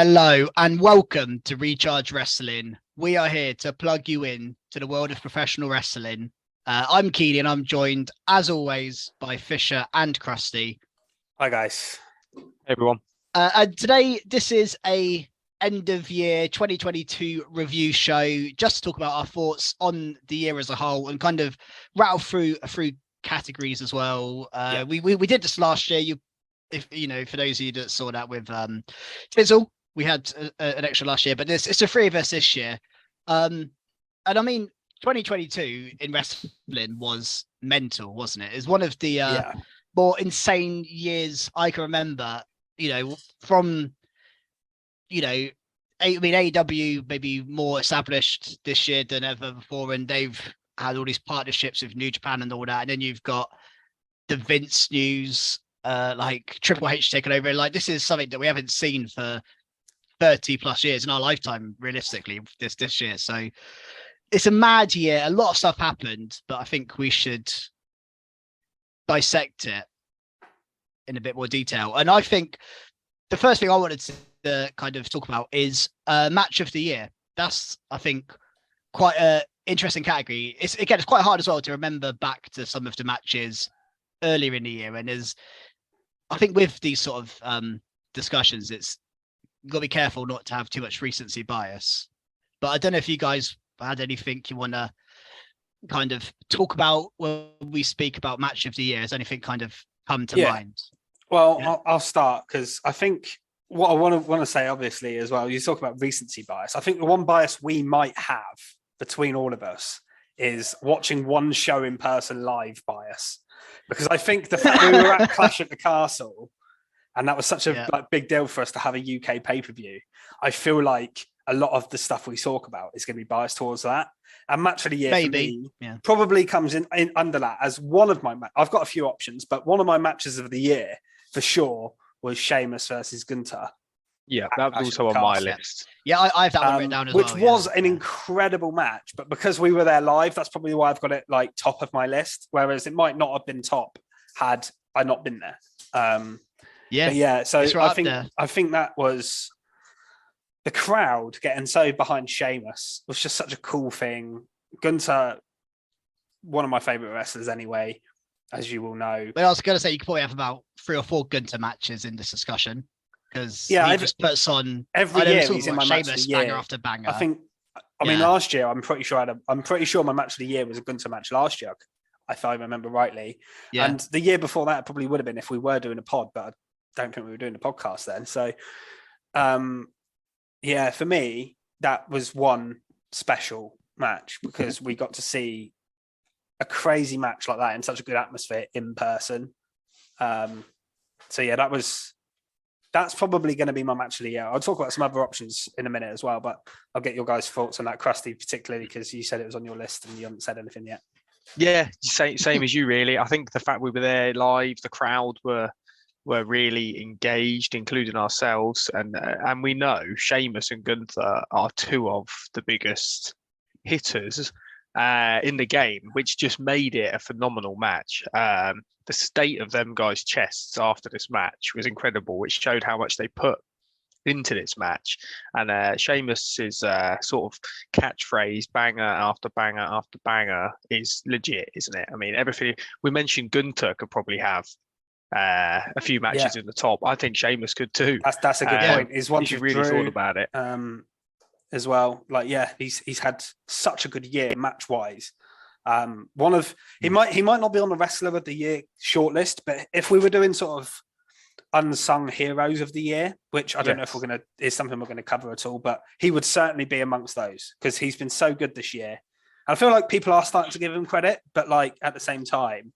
Hello and welcome to Recharge Wrestling. We are here to plug you in to the world of professional wrestling. I'm Keely and I'm joined, as always, by Fisher and Krusty. Hi, guys. Hey, everyone. And today, this is a end of year 2022 review show, just to talk about our thoughts on the year as a whole and kind of rattle through categories as well. We did this last year. If you know, for those of you that saw that with Tizzle, we had an extra last year, but it's the three of us this year. And I mean, 2022 in wrestling was mental, wasn't it? It's one of the more insane years I can remember. You know, from AEW maybe more established this year than ever before, and they've had all these partnerships with New Japan and all that. And then you've got the Vince news. Like Triple H taking over. Like, this is something that we haven't seen for 30 plus years in our lifetime, realistically, this year. So it's a mad year. A lot of stuff happened, but I think we should dissect it in a bit more detail. And I think the first thing I wanted to kind of talk about is match of the year. That's, I think, quite a interesting category. It's quite hard as well to remember back to some of the matches earlier in the year, and I think with these sort of discussions, it's got to be careful not to have too much recency bias. But I don't know if you guys had anything you want to kind of talk about when we speak about match of the year. Has anything kind of come to mind? Well, I'll start because I think what I want to say, obviously, as well, you talk about recency bias. I think the one bias we might have between all of us is watching one show in person live bias. Because I think the fact we were at Clash at the Castle, and that was such a big deal for us to have a UK pay-per-view, I feel like a lot of the stuff we talk about is going to be biased towards that. And match of the year for me probably comes in under that as one of my I've got a few options, but one of my matches of the year for sure was Sheamus versus Gunther. Yeah, that was also on my list. Yeah, I have that one written down as well. Which was an incredible match, but because we were there live, that's probably why I've got it like top of my list. Whereas it might not have been top had I not been there. So I think that was the crowd getting so behind Sheamus was just such a cool thing. Gunther, one of my favorite wrestlers anyway, as you will know. But I was going to say you could probably have about 3 or 4 Gunther matches in this discussion. Because he just puts on every year. He's in my match of the year. Banger after banger. I mean, last year I'm pretty sure my match of the year was a Gunther match last year, if I remember rightly. Yeah. And the year before that probably would have been if we were doing a pod, but I don't think we were doing a podcast then. So, for me that was one special match because we got to see a crazy match like that in such a good atmosphere in person. That's probably going to be my match of the year. I'll talk about some other options in a minute as well, but I'll get your guys' thoughts on that, Krusty, particularly because you said it was on your list and you haven't said anything yet. Yeah, same as you, really. I think the fact we were there live, the crowd were really engaged, including ourselves, and we know Sheamus and Gunther are 2 of the biggest hitters in the game, which just made it a phenomenal match. The state of them guys' chests after this match was incredible, which showed how much they put into this match. And Sheamus's sort of catchphrase, banger after banger after banger, is legit, isn't it? I mean, everything we mentioned, Gunther could probably have a few matches in the top. I think Sheamus could too. That's a good point. Is one you really thought about it as well. Like, he's had such a good year match wise. He might not be on the wrestler of the year shortlist, but if we were doing sort of unsung heroes of the year, which I don't know if is something we're going to cover at all, but he would certainly be amongst those because he's been so good this year. And I feel like people are starting to give him credit, but like at the same time,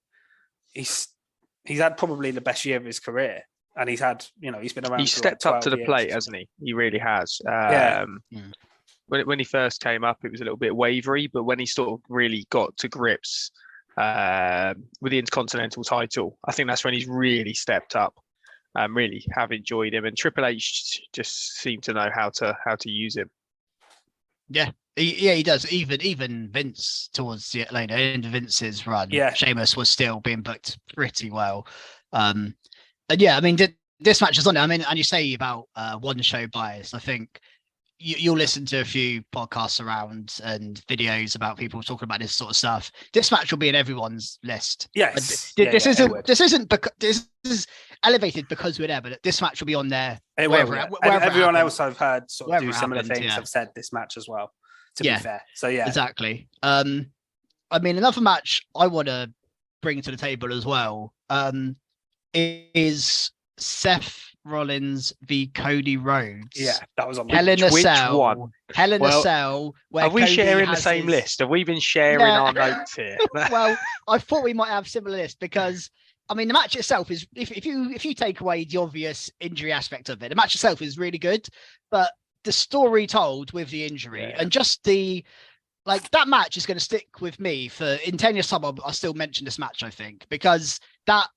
he's had probably the best year of his career, and he's been around. He's stepped up to the plate, hasn't he? He really has. When he first came up, it was a little bit wavery, but when he sort of really got to grips with the Intercontinental title, I think that's when he's really stepped up. Really have enjoyed him, and Triple H just seemed to know how to use him. Yeah, he does. Even Vince towards the end of Vince's run, Sheamus was still being booked pretty well. And yeah, I mean, this match is on it. I mean, and you say about one show bias. I think you'll listen to a few podcasts around and videos about people talking about this sort of stuff. This match will be in everyone's list. Yes. This isn't because this is elevated because we're there, but this match will be on there. Wherever everyone else I've heard sort of do similar things have said this match as well. To be fair, so yeah, exactly. I mean, another match I want to bring to the table as well is Seth Rollins v Cody Rhodes. Yeah, that was on Hell in a Cell. One? Hell in a Cell. Are we sharing the same list? Have we been sharing our notes here? Well, I thought we might have similar lists because I mean the match itself is if you take away the obvious injury aspect of it, the match itself is really good, but the story told with the injury and just the that match is going to stick with me for in 10 years time. I'll still mention this match, I think, because that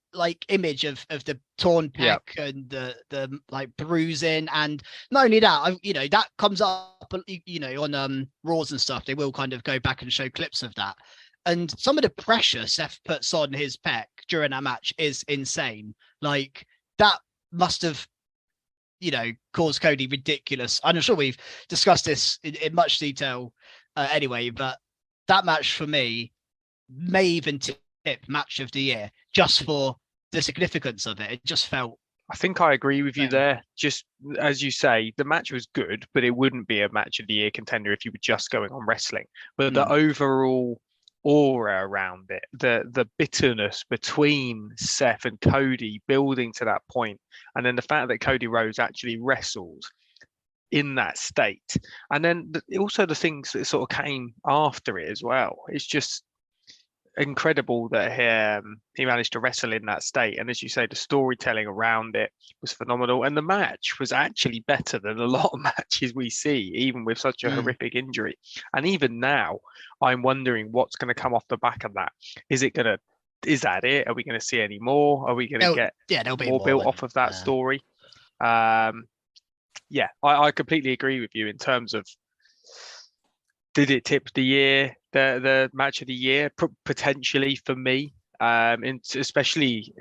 image of the torn pec and the bruising, and not only that, that comes up, on Raws and stuff. They will kind of go back and show clips of that, and some of the pressure Seth puts on his pec during that match is insane. Like that must have caused Cody ridiculous. I'm sure we've discussed this in much detail anyway, but that match for me may even tip match of the year just for the significance of it. It just felt. I think I agree with you there. Just as you say, the match was good, but it wouldn't be a match of the year contender if you were just going on wrestling. But the overall aura around it, the bitterness between Seth and Cody building to that point, and then the fact that Cody Rhodes actually wrestled in that state, and then also the things that sort of came after it as well. It's just incredible that he managed to wrestle in that state, and as you say, the storytelling around it was phenomenal, and the match was actually better than a lot of matches we see, even with such a horrific injury. And even now I'm wondering what's going to come off the back of that. Is that it? Are we going to see any more? Are we going to get more built off of that story? I completely agree with you in terms of, did it tip the year, the match of the year? Potentially for me, especially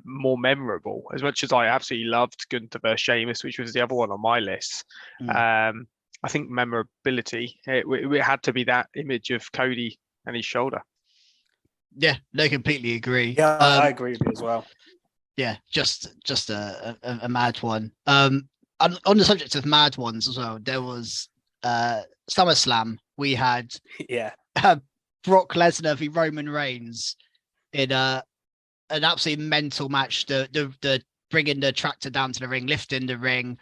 more memorable. As much as I absolutely loved Gunther versus Sheamus, which was the other one on my list, I think memorability, it had to be that image of Cody and his shoulder. Yeah, no, completely agree. Yeah, I agree with you as well. Yeah, just a mad one. On the subject of mad ones as well, there was SummerSlam. We had Brock Lesnar v Roman Reigns in an absolutely mental match. The bringing the tractor down to the ring, lifting the ring.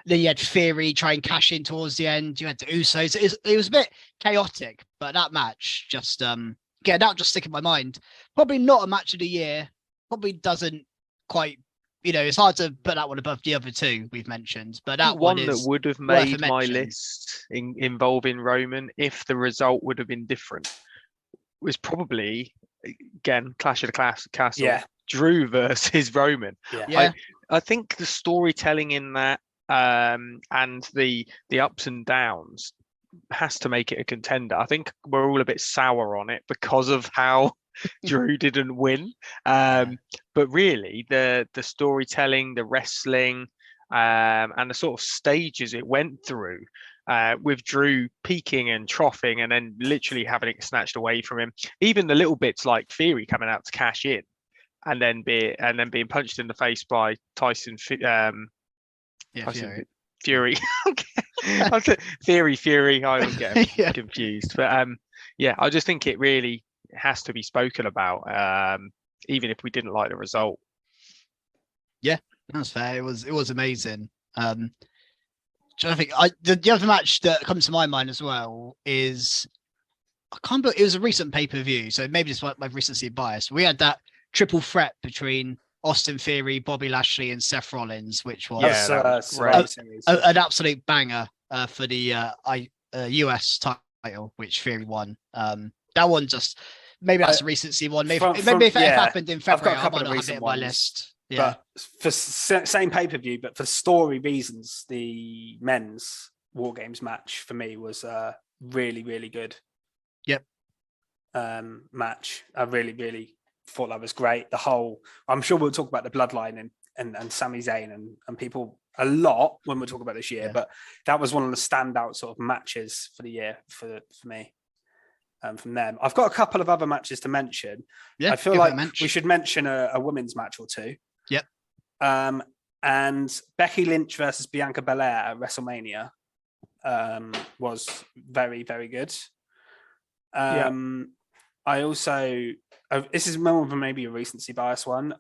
Then you had Theory try and cash in towards the end. You had the Usos. It was a bit chaotic, but that match just that just stick in my mind. Probably not a match of the year. Probably doesn't quite. It's hard to put that one above the other two we've mentioned, but that one is that would have made my list involving Roman if the result would have been different. Was probably, again, Clash of the Castle. Yeah. Drew versus Roman. Yeah. I think the storytelling in that and the ups and downs has to make it a contender. I think we're all a bit sour on it because of how Drew didn't win, but really the storytelling, the wrestling, and the sort of stages it went through, with Drew peaking and troughing and then literally having it snatched away from him. Even the little bits like Theory coming out to cash in and then being punched in the face by Tyson Fury. Okay. Fury. I would get confused, but I just think it really has to be spoken about, even if we didn't like the result. Yeah, that's fair. It was amazing. I think the other match that comes to my mind as well is it was a recent pay-per-view, so maybe it's my recency bias. We had that triple threat between Austin Theory, Bobby Lashley, and Seth Rollins, which was an absolute banger for the US title, which Theory won. That one just maybe that's a recency one. Maybe if it happened in February, I might not have it on my list. Yeah, but for same pay-per-view, but for story reasons, the men's War Games match for me was really, really good. Yep. Match. I really, really thought that was great. I'm sure we'll talk about the bloodline and Sami Zayn and people a lot when we talk about this year, but that was one of the standout sort of matches for the year for me. From them, I've got a couple of other matches to mention. I feel like we should mention a women's match or two. Yep. And Becky Lynch versus Bianca Belair at WrestleMania was very, very good. I also, this is more of maybe a recency bias one,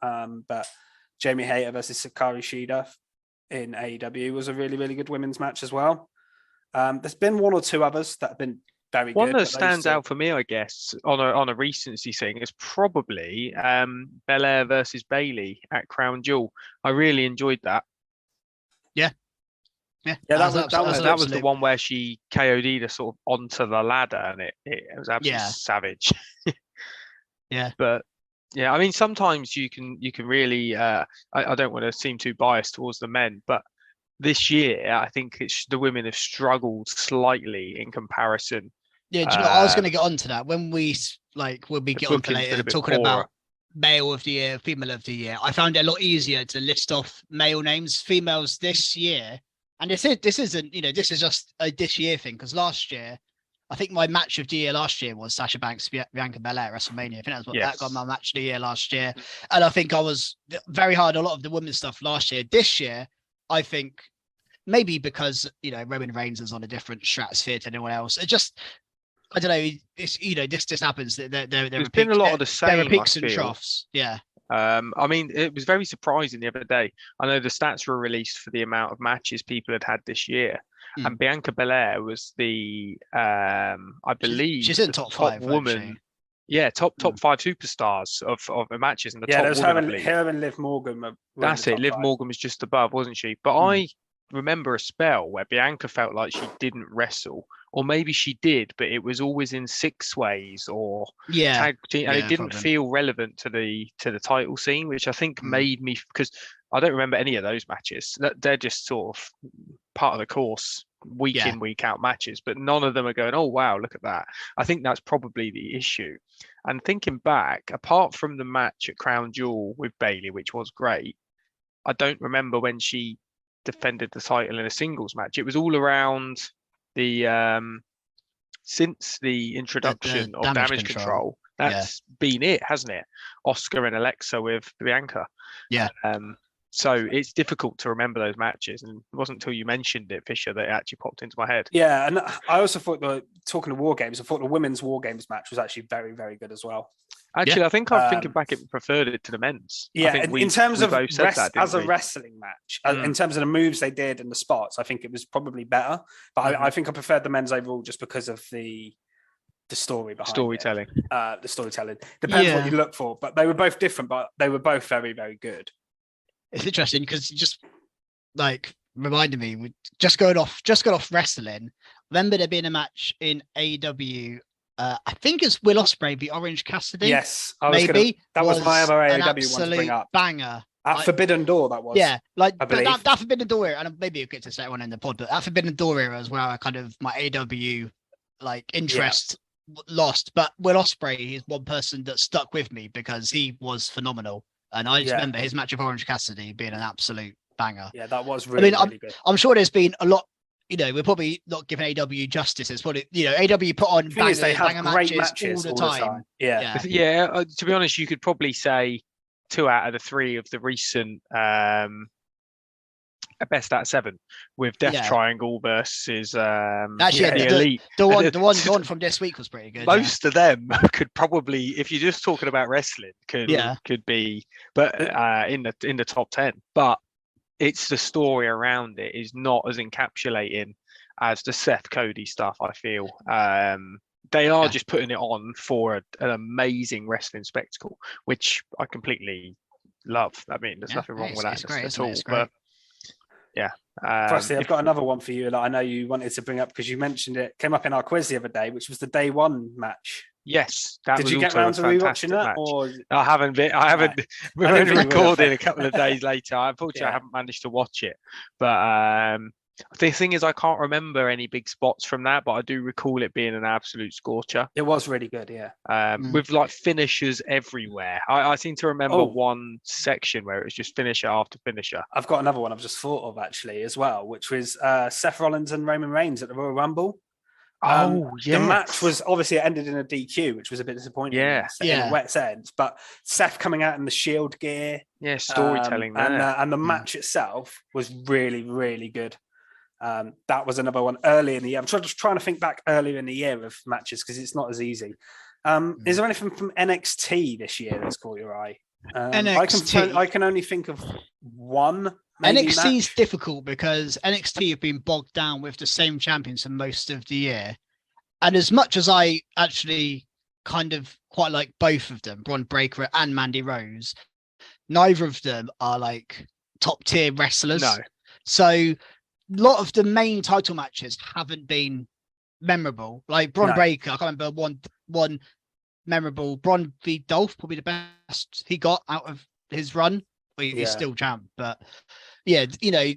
but Jamie Hayter versus Sakari Shida in AEW was a really, really good women's match as well. There's been one or two others that have been very one good. That stands out for me, I guess, on a recency thing is probably Belair versus Bayley at Crown Jewel. I really enjoyed that. Yeah, that was the one where she KO'd her sort of onto the ladder, and it was absolutely savage. Yeah, but I mean, sometimes you can really. I don't want to seem too biased towards the men, but this year I think the women have struggled slightly in comparison. Yeah, do you know, I was going to get onto that when we get on to later talking about male of the year, female of the year. I found it a lot easier to list off male names, females this year. And this isn't, this is just a this year thing, because last year, I think my match of the year last year was Sasha Banks, Bianca Belair at WrestleMania. I think that's what that got my match of the year last year. And I think I was very hard on a lot of the women's stuff last year. This year, I think maybe because, Roman Reigns is on a different stratosphere to anyone else. It just, I don't know. This just happens. There's been a lot of the same. There are peaks and troughs. Yeah. I mean, it was very surprising the other day. I know the stats were released for the amount of matches people had this year, and Bianca Belair was the, I believe, she's in top 5 woman. Yeah, top 5 superstars of the matches, and the top there's woman. Her and Liv Morgan. That's it. Liv Morgan was just above, wasn't she? But I remember a spell where Bianca felt like she didn't wrestle, or maybe she did, but it was always in 6-ways or tag team, and it didn't feel relevant to the title scene, which I think made me, because I don't remember any of those matches. They're just sort of part of the course, week in, week out matches, but none of them are going, oh wow, look at that. I think that's probably the issue. And thinking back, apart from the match at Crown Jewel with Bayley, which was great, I don't remember when she defended the title in a singles match. It was all around the since the introduction of damage control. That's been it, hasn't it? Oscar and Alexa with Bianca. So it's difficult to remember those matches, and it wasn't until you mentioned it, Fisher, that it actually popped into my head. Yeah, and I also thought talking to War Games, I thought the women's War Games match was actually very, very good as well. Actually, I think I'm thinking back, it preferred it to the men's. Yeah, in terms of as a wrestling match, in terms of the moves they did and the spots, I think it was probably better. But I think I preferred the men's overall just because of the story behind storytelling. The storytelling depends what you look for, but they were both different, but they were both very, very good. It's interesting because you just reminded me, we just got off wrestling. Remember there being a match in AEW. I think it's Will Ospreay v Orange Cassidy. Yes, that was my other AEW one to bring up. Banger. At Forbidden Door, that was. Yeah, that Forbidden Door era, and maybe you'll get to say one in the pod, but that Forbidden Door era as well, my AEW interest lost. But Will Ospreay is one person that stuck with me because he was phenomenal. And I just remember his match with Orange Cassidy being an absolute banger. Yeah, that was really, really good. I'm sure there's been a lot, we're probably not giving AW justice. It's probably, AW put on banger matches all the time. Yeah. To be honest, you could probably say 2 out of the 3 of the recent best out of 7 with Death Triangle versus actually the Elite. The one from this week was pretty good. Most of them could probably, if you're just talking about wrestling, could be, but in the top 10. But it's the story around it is not as encapsulating as the Seth Cody stuff, I feel. They are just putting it on for an amazing wrestling spectacle, which I completely love. I mean, there's nothing wrong with that at all. But Firstly, I've got another one for you that I know you wanted to bring up because you mentioned it came up in our quiz the other day, which was the day 1 match. Yes, did you get round to rewatching that? Or I haven't been. We're only recording a couple of days later. Unfortunately, I haven't managed to watch it. But The thing is, I can't remember any big spots from that, but I do recall it being an absolute scorcher. It was really good, yeah. With like finishers everywhere. I seem to remember Oh. one section where it was just finisher after finisher. I've got another one I've just thought of actually as well, which was Seth Rollins and Roman Reigns at the Royal Rumble. The match was obviously it ended in a DQ, which was a bit disappointing. Yeah. In a wet sense, but Seth coming out in the Shield gear, storytelling there. and the match itself was really, really good. That was another one early in the year. I'm just trying to think back earlier in the year of matches because it's not as easy. Is there anything from NXT this year that's caught your eye? NXT. I can only think of one. NXT is difficult because NXT have been bogged down with the same champions for most of the year. And as much as I actually kind of quite like both of them, Bron Breakker and Mandy Rose, neither of them are like top tier wrestlers. No. So a lot of the main title matches haven't been memorable. Like Bron Breakker, I can't remember one memorable. Bron v Dolph, probably the best he got out of his run. He's still champ, but yeah,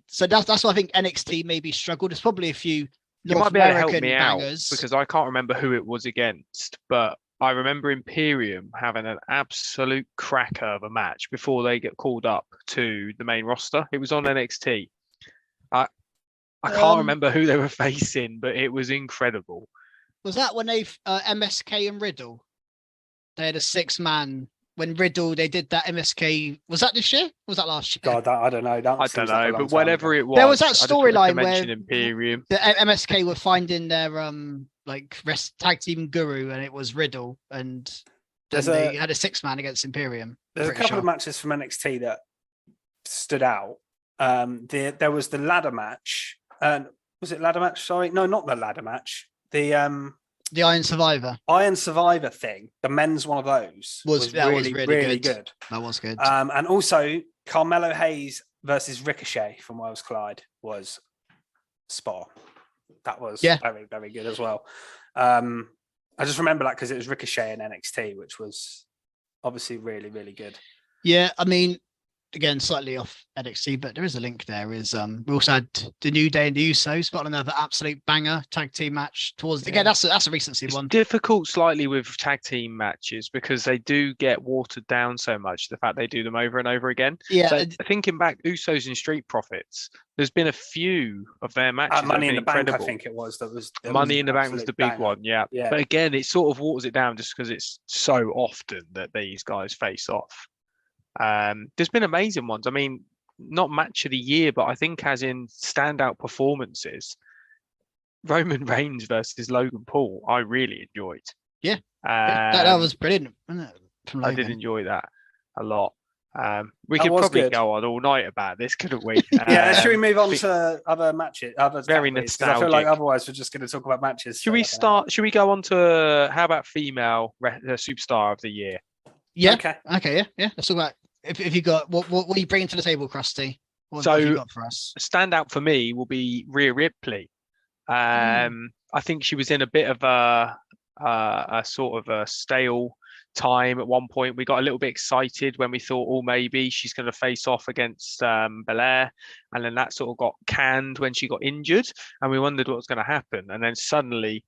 so that's why I think NXT maybe struggled. There's probably a few. You might be able to help me out because I can't remember who it was against, but I remember Imperium having an absolute cracker of a match before they get called up to the main roster. It was on NXT. I can't remember who they were facing, but it was incredible. Was that when they MSK and Riddle? They had a 6-man. When Riddle, they did that MSK. Was that this year? Or was that last year? God, I don't know. I don't know, but whatever it was, there was that storyline where Imperium. The MSK were finding their tag team guru, and it was Riddle, and they had a 6-man against Imperium. There's a couple of matches from NXT that stood out. There was the ladder match. Was it ladder match? Sorry, no, not the ladder match. The Iron Survivor. Iron Survivor thing, the men's one of those was really good. That was good. And also Carmelo Hayes versus Ricochet from Wales Clyde was spot. That was very, very good as well. I just remember that because it was Ricochet in NXT, which was obviously really, really good. Yeah, I mean, again, slightly off NXT, but there is a link there. We also had the New Day and the Usos got another absolute banger tag team match towards again. That's a recency one. Difficult slightly with tag team matches because they do get watered down so much. The fact they do them over and over again. Yeah. So thinking back, Usos and Street Profits. There's been a few of their matches. Money in the Bank, I think it was. Money in the Bank was the big one. Yeah. But again, it sort of waters it down just because it's so often that these guys face off. There's been amazing ones. I mean, not match of the year, but I think as in standout performances, Roman Reigns versus Logan Paul, I really enjoyed. Yeah, that was brilliant. Wasn't it, I did enjoy that a lot. We could probably go on all night about this, couldn't we? Should we move on to other matches? Very nostalgic. I feel like otherwise we're just going to talk about matches. Should we start? Should we go on to how about female superstar of the year? Yeah. Okay. Yeah. Let's talk about. If you got what are you bringing to the table, Krusty? What have you got for us? Standout for me will be Rhea Ripley. I think she was in a bit of a sort of a stale time at one point. We got a little bit excited when we thought, oh, maybe she's going to face off against Belair, and then that sort of got canned when she got injured, and we wondered what was going to happen. And then suddenly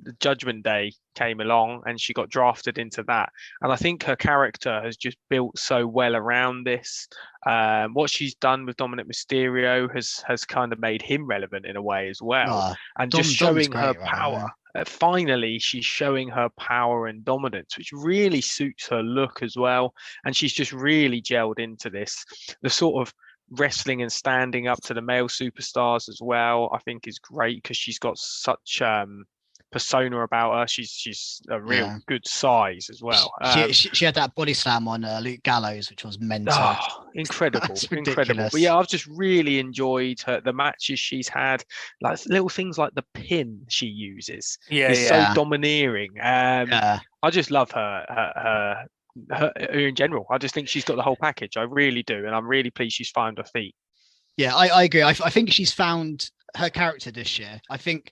the Judgment Day came along and she got drafted into that, and I think her character has just built so well around this. What she's done with Dominic Mysterio has kind of made him relevant in a way as well, and just showing her power. Finally, she's showing her power and dominance, which really suits her look as well, and she's just really gelled into this. The sort of wrestling and standing up to the male superstars as well, I think is great because she's got such persona about her. She's a real good size as well. She had that body slam on Luke Gallows, which was mental. Incredible. But yeah, I've just really enjoyed the matches she's had, like little things like the pin she uses. So domineering. I just love her in general. I just think she's got the whole package. I really do, and I'm really pleased she's found her feet. Yeah, I agree. I think she's found her character this year. I think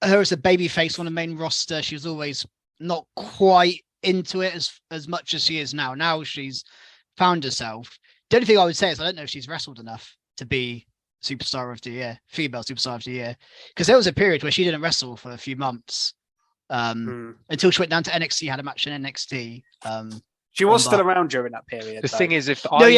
her as a babyface on the main roster, she was always not quite into it as much as she is now. Now she's found herself. The only thing I would say is I don't know if she's wrestled enough to be superstar of the year, female superstar of the year, because there was a period where she didn't wrestle for a few months until she went down to NXT, had a match in NXT. She was still around during that period. The thing is, if but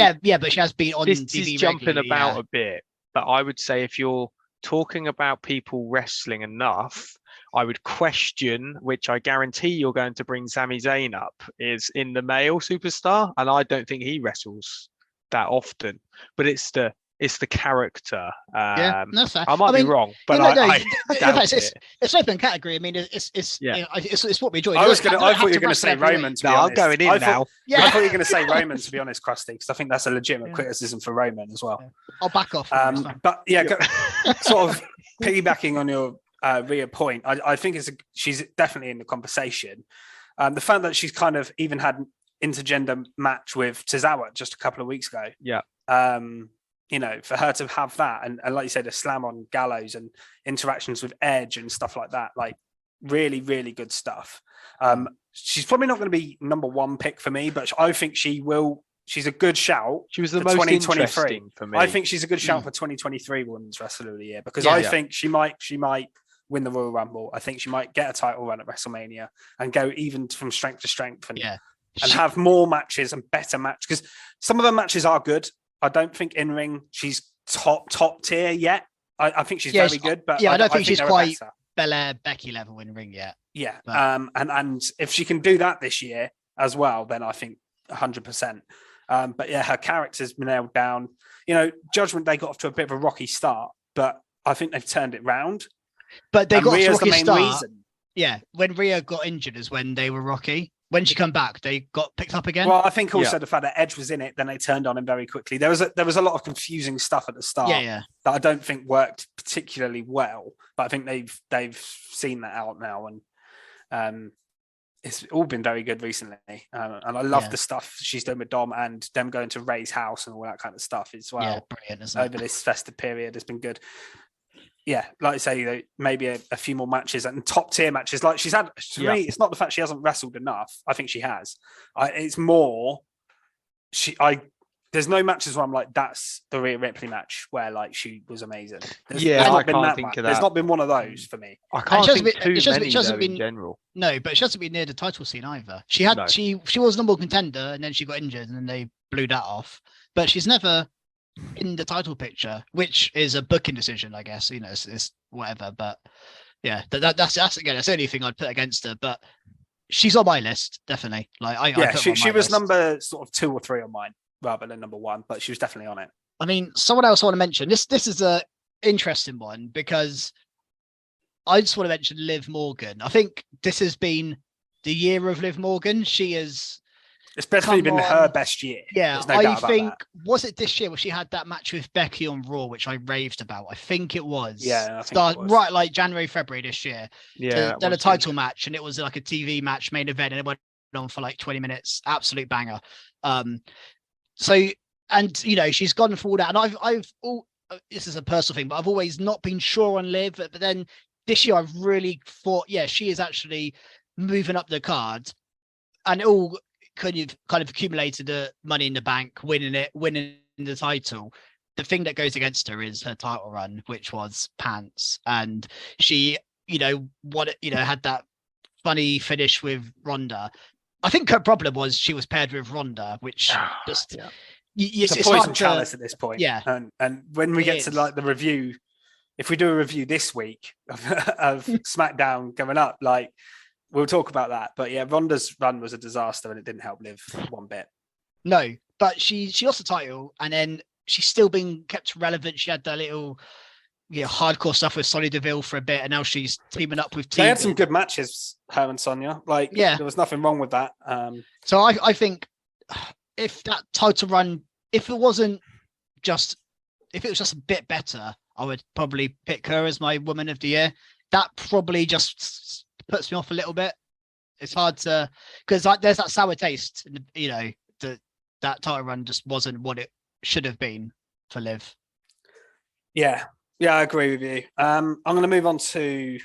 she has been on this TV is jumping regularly, about a bit, but I would say if you're talking about people wrestling enough, I would question, which I guarantee you're going to bring Sami Zayn up, is in the male superstar, and I don't think he wrestles that often. But it's the character. That's fair. I might be wrong, but I doubt it. It's an open category. I mean, it's what we enjoy. I thought you were going to say Roman. No, I'm going in now. I thought you were going to say Roman, to be honest, Krusty, because I think that's a legitimate criticism for Roman as well. I'll back off. But sort of piggybacking on your Rhea point, I think she's definitely in the conversation. The fact that she's kind of even had an intergender match with Tozawa just a couple of weeks ago. Yeah. For her to have that and like you said, a slam on Gallows and interactions with Edge and stuff like that, like really, really good stuff. She's probably not going to be number one pick for me, but I think she will. She's a good shout. She was the most interesting for me. I think she's a good shout for 2023 Women's Wrestler of the Year because I think she might win the Royal Rumble. I think she might get a title run at WrestleMania and go even from strength to strength and have more matches and better matches, because some of her matches are good. I don't think in ring she's top tier yet. I think she's very good, but I don't think she's quite Belair Becky level in ring yet. Yeah, and if she can do that this year as well, then I think 100%. But yeah, her character's been nailed down. Judgment Day got off to a bit of a rocky start, but I think they've turned it round. But they got off to a rocky start. Reason. Yeah, when Rhea got injured is when they were rocky. When she come back, they got picked up again. Well, I think also the fact that Edge was in it, then they turned on him very quickly. There was a lot of confusing stuff at the start that I don't think worked particularly well. But I think they've seen that out now, and it's all been very good recently. And I love the stuff she's done with Dom and them going to Ray's house and all that kind of stuff as well. Yeah, brilliant, isn't it? Over this festive period, it's been good. Yeah, like I say, maybe a few more matches and top tier matches. Like she's had, to me, it's not the fact she hasn't wrestled enough. I think she has. It's more, there's no matches where I'm like, that's the Rhea Ripley match where like she was amazing. I can't think of that. There's not been one of those for me. I can't think too many in general. No, but she hasn't been near the title scene either. She had, she was number one contender and then she got injured and then they blew that off. But she's never in the title picture, which is a booking decision, I guess. It's whatever. But yeah, that's again, that's the only thing I'd put against her. But she's on my list, definitely. She was number sort of 2 or 3 on mine rather than number 1, but she was definitely on it. I mean, someone else I want to mention. This is a interesting one because I just want to mention Liv Morgan. I think this has been the year of Liv Morgan. She is. It's definitely been her best year. Yeah, I think, was it this year where she had that match with Becky on Raw, which I raved about? I think it was. Yeah, I think it was. Right, like January, February this year. Yeah. Then a title match, and it was like a TV match, main event, and it went on for like 20 minutes. Absolute banger. She's gone for all that. And this is a personal thing, but I've always not been sure on Liv. But then this year I've really thought, she is actually moving up the card. And it all kind of accumulated the Money in the Bank, winning the title. The thing that goes against her is her title run, which was pants, and she, had that funny finish with Ronda. I think her problem was she was paired with Ronda, which it's a poison chalice at this point. Yeah, and when we get to like the review, if we do a review this week of SmackDown coming up, like. We'll talk about that. But yeah, Ronda's run was a disaster and it didn't help Liv one bit. No, but she lost the title and then she's still been kept relevant. She had that little hardcore stuff with Sonya Deville for a bit and now she's teaming up with They had some good matches, her and Sonya. There was nothing wrong with that. So I think if that title run, if it was just a bit better, I would probably pick her as my Woman of the Year. That probably just puts me off a little bit. It's hard to, because there's that sour taste, that title run just wasn't what it should have been for Liv. Yeah, I agree with you. I'm going to move on to,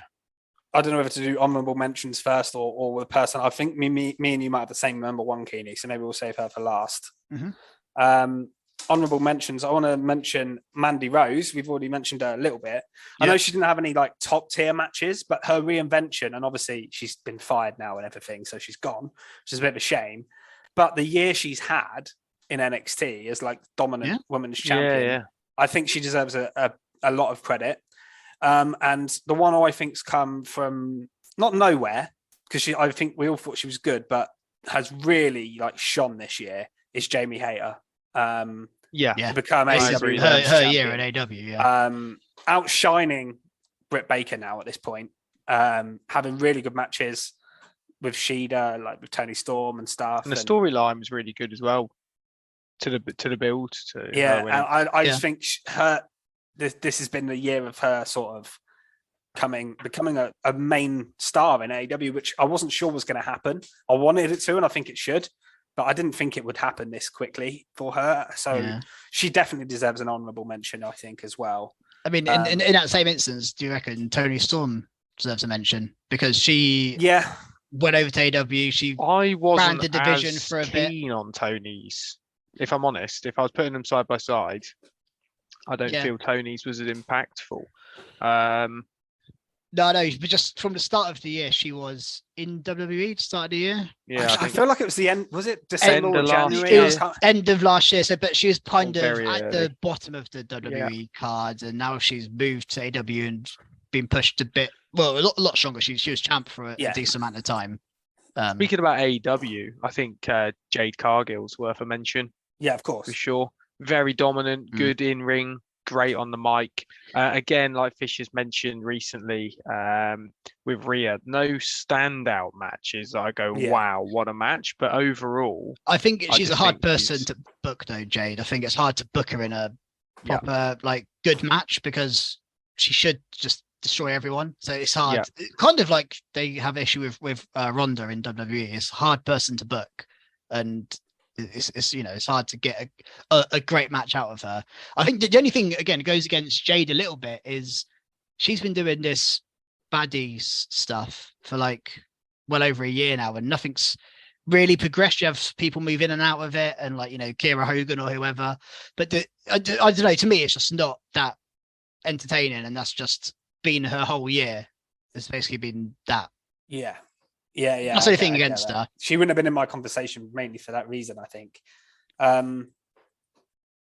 I don't know whether to do honourable mentions first or with a person. I think me and you might have the same number 1, Keeney, so maybe we'll save her for last. Mm-hmm. honourable mentions, I want to mention Mandy Rose. We've already mentioned her a little bit. I know she didn't have any like top tier matches, but her reinvention, and obviously she's been fired now and everything, so she's gone, which is a bit of a shame. But the year she's had in NXT as like dominant women's champion, I think she deserves a lot of credit. And the one I think's come from not nowhere, because I think we all thought she was good, but has really like shone this year is Jamie Hayter. To become AEW her year at AEW, outshining Britt Baker now at this point, having really good matches with Shida, like with Tony Storm and stuff. And the storyline was really good as well. To the build. I just think this has been the year of her sort of becoming a main star in AEW, which I wasn't sure was going to happen. I wanted it to, and I think it should, but I didn't think it would happen this quickly for her. So she definitely deserves an honourable mention, I think, as well. I mean, in that same instance, do you reckon Tony Storm deserves a mention? Because she went over to AEW. I wasn't ran the division for a keen bit. on Tony's, if I'm honest. If I was putting them side by side, I don't feel Tony's was as impactful. No, but just from the start of the year, she was in WWE to start of the year. Yeah, I feel like it was the end. Was it December or January? It was end of last year. So, but she was kind of at the bottom of the WWE cards, and now she's moved to AEW and been pushed a bit. Well, a lot stronger. She was champ for a decent amount of time. Speaking about AEW, I think Jade Cargill's worth a mention. Yeah, of course, for sure. Very dominant, good in ring. Great on the mic. Again, like Fisher's mentioned recently with Rhea, no standout matches that I go, wow, what a match. But overall, I think she's a hard person to book, though, Jade. I think it's hard to book her in a proper, like, good match because she should just destroy everyone. So it's hard. Kind of like they have issue with Ronda in WWE. It's a hard person to book. And it's hard to get a great match out of her. I think the only thing again goes against Jade a little bit is she's been doing this baddies stuff for like well over a year now, and nothing's really progressed. You have people move in and out of it, and like Kiera Hogan or whoever. But I don't know. To me, it's just not that entertaining, and that's just been her whole year. It's basically been that. Yeah. That's the only thing against her. She wouldn't have been in my conversation mainly for that reason, I think.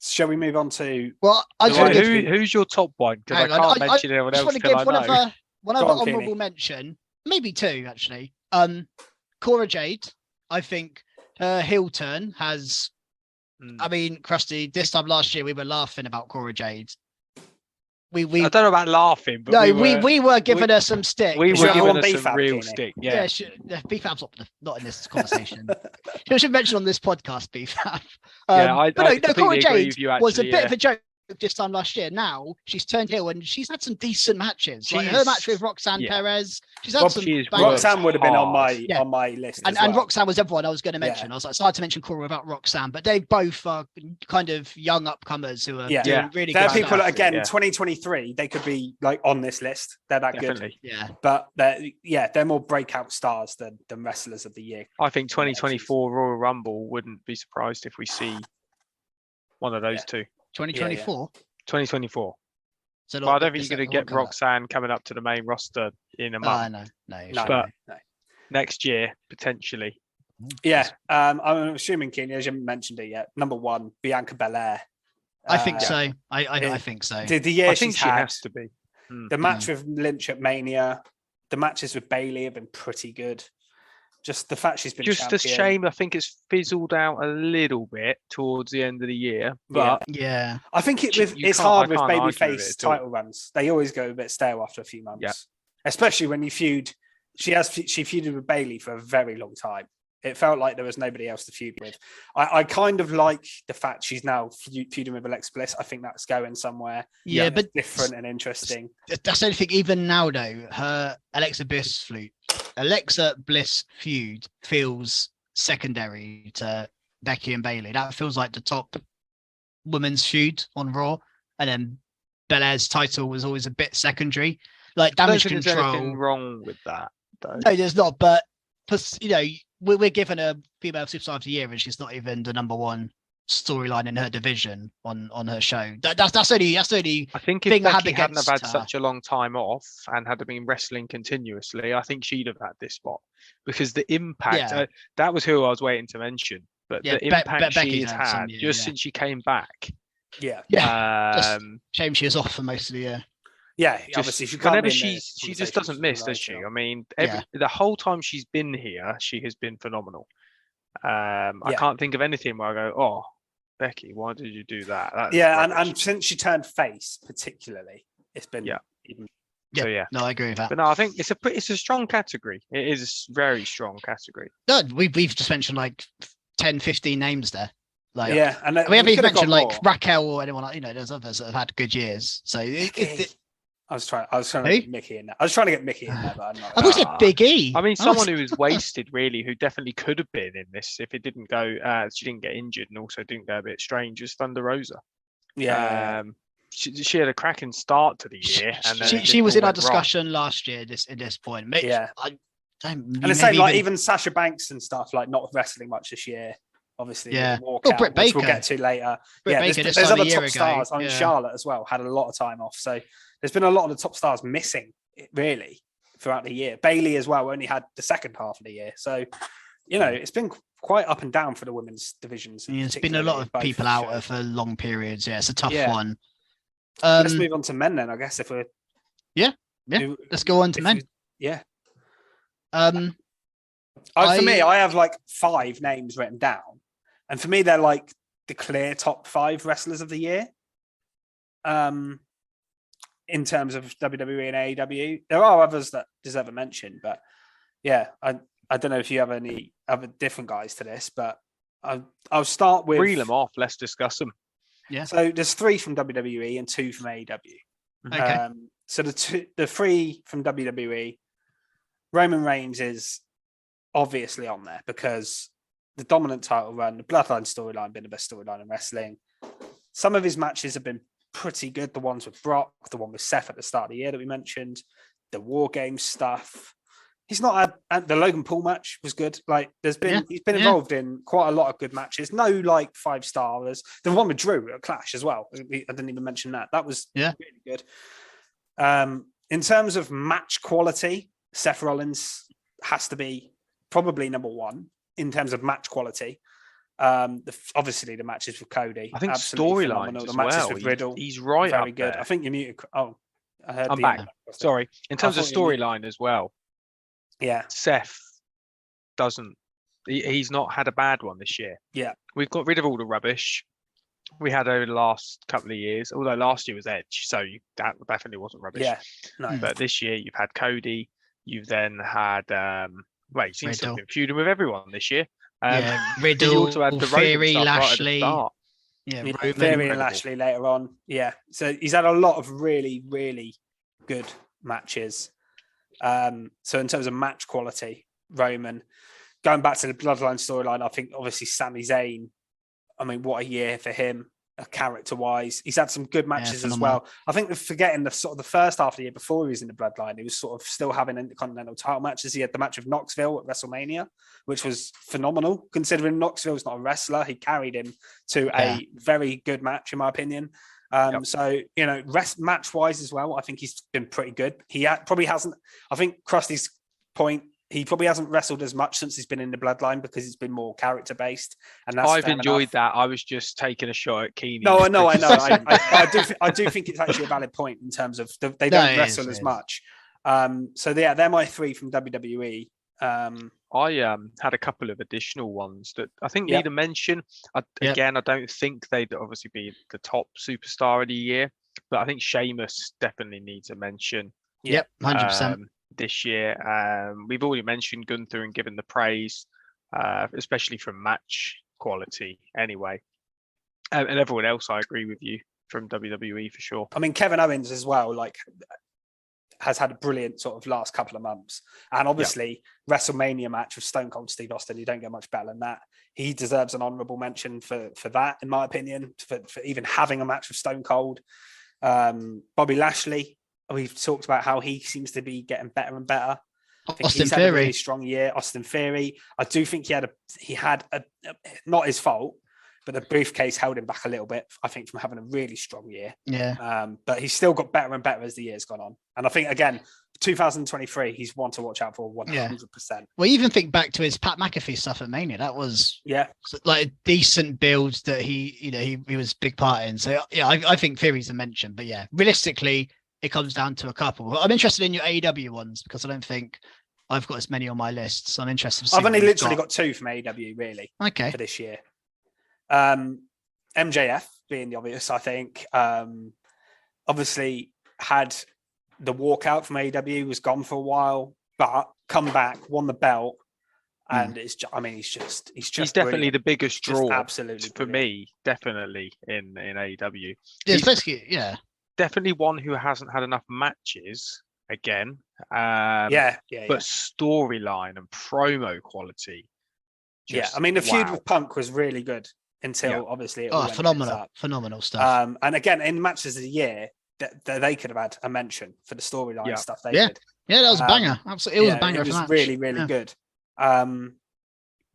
Shall we move on to? Well, who's your top one? Because I can't mention anyone else. I just want to give one other honourable mention, maybe two actually. Cora Jade, I think her heel turn has. I mean, Krusty, this time last year we were laughing about Cora Jade. I don't know about laughing, but we were giving her some stick. We were giving her some real stick. Yeah, BFAB's not in this conversation. She should mention on this podcast BFAB. I Cora Jade was a bit of a joke this time last year. Now she's turned heel and she's had some decent matches. Like her match with Roxanne Perez. She's had some. Roxanne would have been on my list. And Roxanne was everyone I was going to mention. I was like, it's hard to mention Cora without Roxanne, but they both are kind of young upcomers who are doing really good. They're people again, 2023, they could be like on this list. They're that good. Yeah. But they're more breakout stars than wrestlers of the year. I think 2024 Royal Rumble wouldn't be surprised if we see one of those two. 2024? 2024. So I don't think you're going to get Roxanne coming up to the main roster in a month. No. Next year, potentially. Yeah. I'm assuming, Keenan, as you haven't mentioned it yet, number one, Bianca Belair. I think so. I think so. The year I think she has to be. The match with Lynch at Mania, the matches with Bayley have been pretty good. Just the fact she's been just champion. A shame. I think it's fizzled out a little bit towards the end of the year. But I think it's hard with babyface title runs. They always go a bit stale after a few months, especially when you feud. She feuded with Bayley for a very long time. It felt like there was nobody else to feud with. I kind of like the fact she's now feuding with Alexa Bliss. I think that's going somewhere. Yeah, but different and interesting. That's the only thing. Even now, though, her Alexa Bliss feud feels secondary to Becky and Bayley. That feels like the top women's feud on Raw, and then Belair's title was always a bit secondary. Like Damage Control. There's anything wrong with that, though. No, there's not. But we're given a female superstar of the year, and she's not even the number one storyline in her division on her show. That's the only I think if thing I had Becky hadn't have had against her. such a long time off and had been wrestling continuously, I think she'd have had this spot because the impact. Yeah. That was who I was waiting to mention, but Yeah, the impact she Becky's has had some, had yeah, just yeah. since she came back. Yeah. Just shame she was off for most of the year. Yeah, Just obviously she can't whenever be in the she just conversation doesn't for miss, the does she? race, I mean, Yeah. the whole time she's been here, she has been phenomenal. I Yeah. can't think of anything where I go, oh, Becky, why did you do that? That's Yeah, rubbish." and since she turned face, particularly, it's been Yeah. even. So yeah, No, I agree with that. but no, I think it's a strong category. It is a very strong category. No, we've just mentioned like 10, 15 names there. Like, Yeah, and we haven't even could have got mentioned like more. Raquel or anyone like, there's others that have had good years. So I was trying to Who? get Mickey in there. I was trying to get Mickey in there, but I'm not. I thought you said Big E. I mean, I someone was- who was wasted, really, who definitely could have been in this if it didn't go. She didn't get injured and also didn't go a bit strange. Was Thunder Rosa. Yeah. She had a cracking start to the year, and then she was in our went wrong. discussion last year. At this point, Yeah. I don't. And the same, like even Sasha Banks and stuff, like not wrestling much this year. Obviously, with Yeah. the walkout, Britt which we'll Baker. get to later. Britt Yeah, Baker there's this time a other year top ago, stars. I mean, yeah. Charlotte as well had a lot of time off. So there's been a lot of the top stars missing, really, throughout the year. Bailey as well only had the second half of the year. So, it's been quite up and down for the women's divisions. Yeah, there's been a lot of both people out shows. for long periods. Yeah, it's a tough Yeah. one. Let's move on to men then, I guess, if we're... Yeah. Let's go on to men. Yeah. For me, I have like 5 names written down. And for me, they're like the clear top 5 wrestlers of the year. In terms of WWE and AEW. There are others that deserve a mention, but yeah, I don't know if you have any other different guys to this, but I'll start with... Reel them off. Let's discuss them. Yeah. So there's 3 from WWE and 2 from AEW. Okay. So the 3 from WWE, Roman Reigns is obviously on there because the dominant title run, the Bloodline storyline, been the best storyline in wrestling. Some of his matches have been pretty good. The ones with Brock, the one with Seth at the start of the year that we mentioned, the War Games stuff. He's not had the Logan Paul match was good. Like he's been involved in quite a lot of good matches. No like 5-stars. The one with Drew at Clash as well. I didn't even mention that. That was really good. In terms of match quality, Seth Rollins has to be probably number 1 in terms of match quality. Obviously the matches with Cody. I think absolutely storylines phenomenal. as The matches well. with Riddle. He's right very up good. there. I think you're muted. Oh, I heard I'm the back. end. Sorry. In terms of thought you were muted. storyline as well, Yeah. Seth doesn't. He's not had a bad one this year. Yeah. We've got rid of all the rubbish we had over the last couple of years. Although last year was Edge, so that definitely wasn't rubbish. Yeah. No. But this year you've had Cody. You've then had you seem to have Riddle. been feuding with everyone this year. Riddle, you also had the Roman Theory, stuff Lashley. right at the start. Yeah, Yeah, Roman. Theory and Incredible. Lashley later on. Yeah. So he's had a lot of really, really good matches. So in terms of match quality, Roman, going back to the Bloodline storyline, I think obviously Sami Zayn, I mean, what a year for him, character-wise. He's had some good matches as phenomenal. well. I think forgetting the sort of the first half of the year before he was in the Bloodline, he was sort of still having intercontinental title matches. He had the match with Knoxville at WrestleMania, which was phenomenal. Considering Knoxville's not a wrestler, he carried him to a very good match, in my opinion. So, match-wise as well, I think he's been pretty good. He probably hasn't, I think Krusty's point, he probably hasn't wrestled as much since he's been in the Bloodline because it's been more character-based. And that's I've fair enjoyed enough. that. I was just taking a shot at Keeney. No, I know. I do think it's actually a valid point in terms of they don't wrestle as much. So they're my 3 from WWE. I had a couple of additional ones that I think need a mention. Again, I don't think they'd obviously be the top superstar of the year, but I think Sheamus definitely needs a mention. Yep, 100%. This year. We've already mentioned Gunther and given the praise, especially from match quality anyway. And everyone else, I agree with you, from WWE for sure. I mean, Kevin Owens as well, like, has had a brilliant sort of last couple of months. And obviously, WrestleMania match with Stone Cold Steve Austin, you don't get much better than that. He deserves an honourable mention for that, in my opinion, for even having a match with Stone Cold. Bobby Lashley, we've talked about how he seems to be getting better and better. I think Austin he's had a Theory. really strong year. Austin Theory, I do think he had a not his fault, but the briefcase held him back a little bit, I think, from having a really strong year. Yeah. But he's still got better and better as the year's gone on. And I think, again, 2023, he's one to watch out for 100%. Well, even think back to his Pat McAfee stuff at Mania. That was like a decent build that he was a big part in. So yeah, I think Theory's a mention. But yeah, realistically, it comes down to a couple. I'm interested in your AEW ones because I don't think I've got as many on my list. So I'm interested. I've only literally got 2 from AEW really. Okay. For this year. MJF being the obvious, I think. Obviously had the walkout from AEW, was gone for a while, but come back, won the belt, and it's just, I mean, he's definitely brilliant. the biggest draw, absolutely for me, definitely in AEW. Yeah, especially definitely one who hasn't had enough matches again. But storyline and promo quality. I mean, the feud with Punk was really good until obviously it phenomenal stuff. And again, in matches of the year, they could have had a mention for the storyline stuff they did. Yeah, that was a banger. Absolutely, it was a banger. It was really, really good. But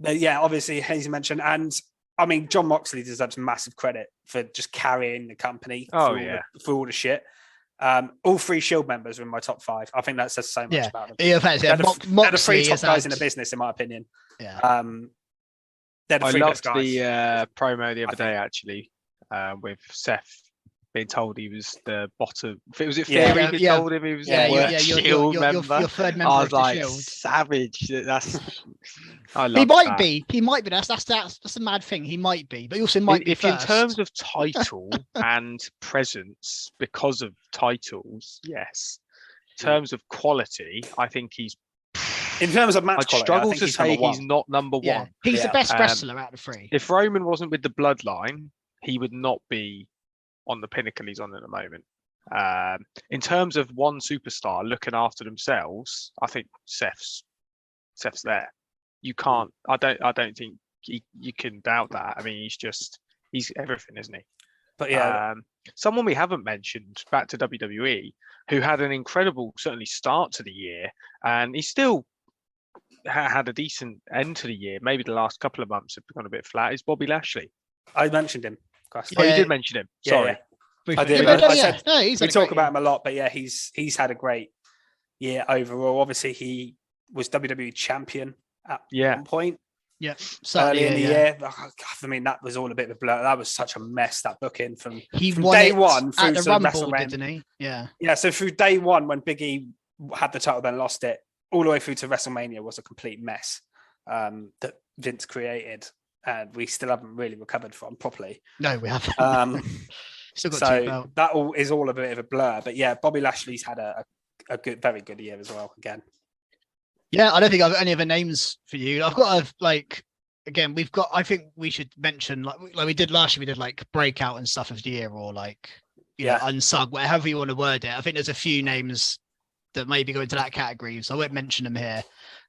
obviously, Hayes mentioned, and I mean, John Moxley deserves massive credit for just carrying the company through all the shit. All 3 Shield members are in my top 5. I think that says so much about them. Yeah, they're the 3 top guys in the business, in my opinion. Yeah. They're the 3 best guys. The promo the other day, actually, with Seth being told he was the bottom. Was it Theory who told him he was the worst Shield member? Your third member I was of the like, Shield. savage. I love he might that. be. He might be. That's a mad thing. He might be, but he also might be. If in terms of title and presence, because of titles, yes. In terms of quality, I think he's. In terms of match quality, struggle to say he's not number 1. Yeah, he's the best wrestler out of the 3. If Roman wasn't with the Bloodline, he would not be on the pinnacle he's on at the moment. In terms of one superstar looking after themselves, I think Seth's there. You can't. I don't think you can doubt that. I mean, he's everything, isn't he? But someone we haven't mentioned, back to WWE, who had an incredible, certainly start to the year, and he still had a decent end to the year. Maybe the last couple of months have become a bit flat. Is Bobby Lashley? I mentioned him. Oh, you did mention him. Sorry. I did. I said, we talk about him a lot, but he's had a great year overall. Obviously, he was WWE champion at one point. Yeah, early in the year. I mean, that was all a bit of a blur. That was such a mess, that booking from won day one through at the to Rumble, WrestleMania. didn't he? Yeah. Yeah, so through day one, when Big E had the title, then lost it, all the way through to WrestleMania was a complete mess that Vince created, and we still haven't really recovered from properly. No, we haven't. Still got 2 belts. That is all a bit of a blur. But yeah, Bobby Lashley's had a very good year as well. Again. Yeah, I don't think I've got any other names for you. I've got again, we've got. I think we should mention like we did last year. We did like breakout and stuff of the year, or like unsung, whatever you want to word it. I think there's a few names that maybe go into that category, so I won't mention them here.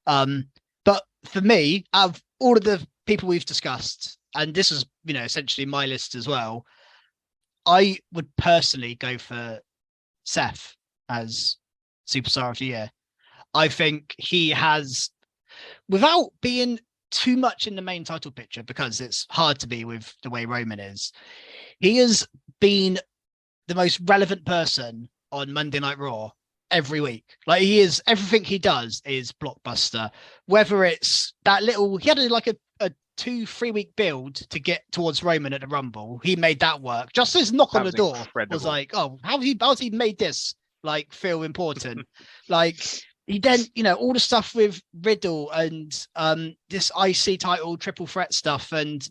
But for me, out of all of the people we've discussed, and this is essentially my list as well, I would personally go for Seth as Superstar of the Year. I think he has, without being too much in the main title picture, because it's hard to be with the way Roman is, he has been the most relevant person on Monday Night Raw every week. Like, he is, everything he does is blockbuster. Whether it's that little, he had a 2-3 week build to get towards Roman at the Rumble. He made that work. Just his knock on the door was like, oh, how's he made this like feel important? Like, he then, all the stuff with Riddle and this IC title triple threat stuff, and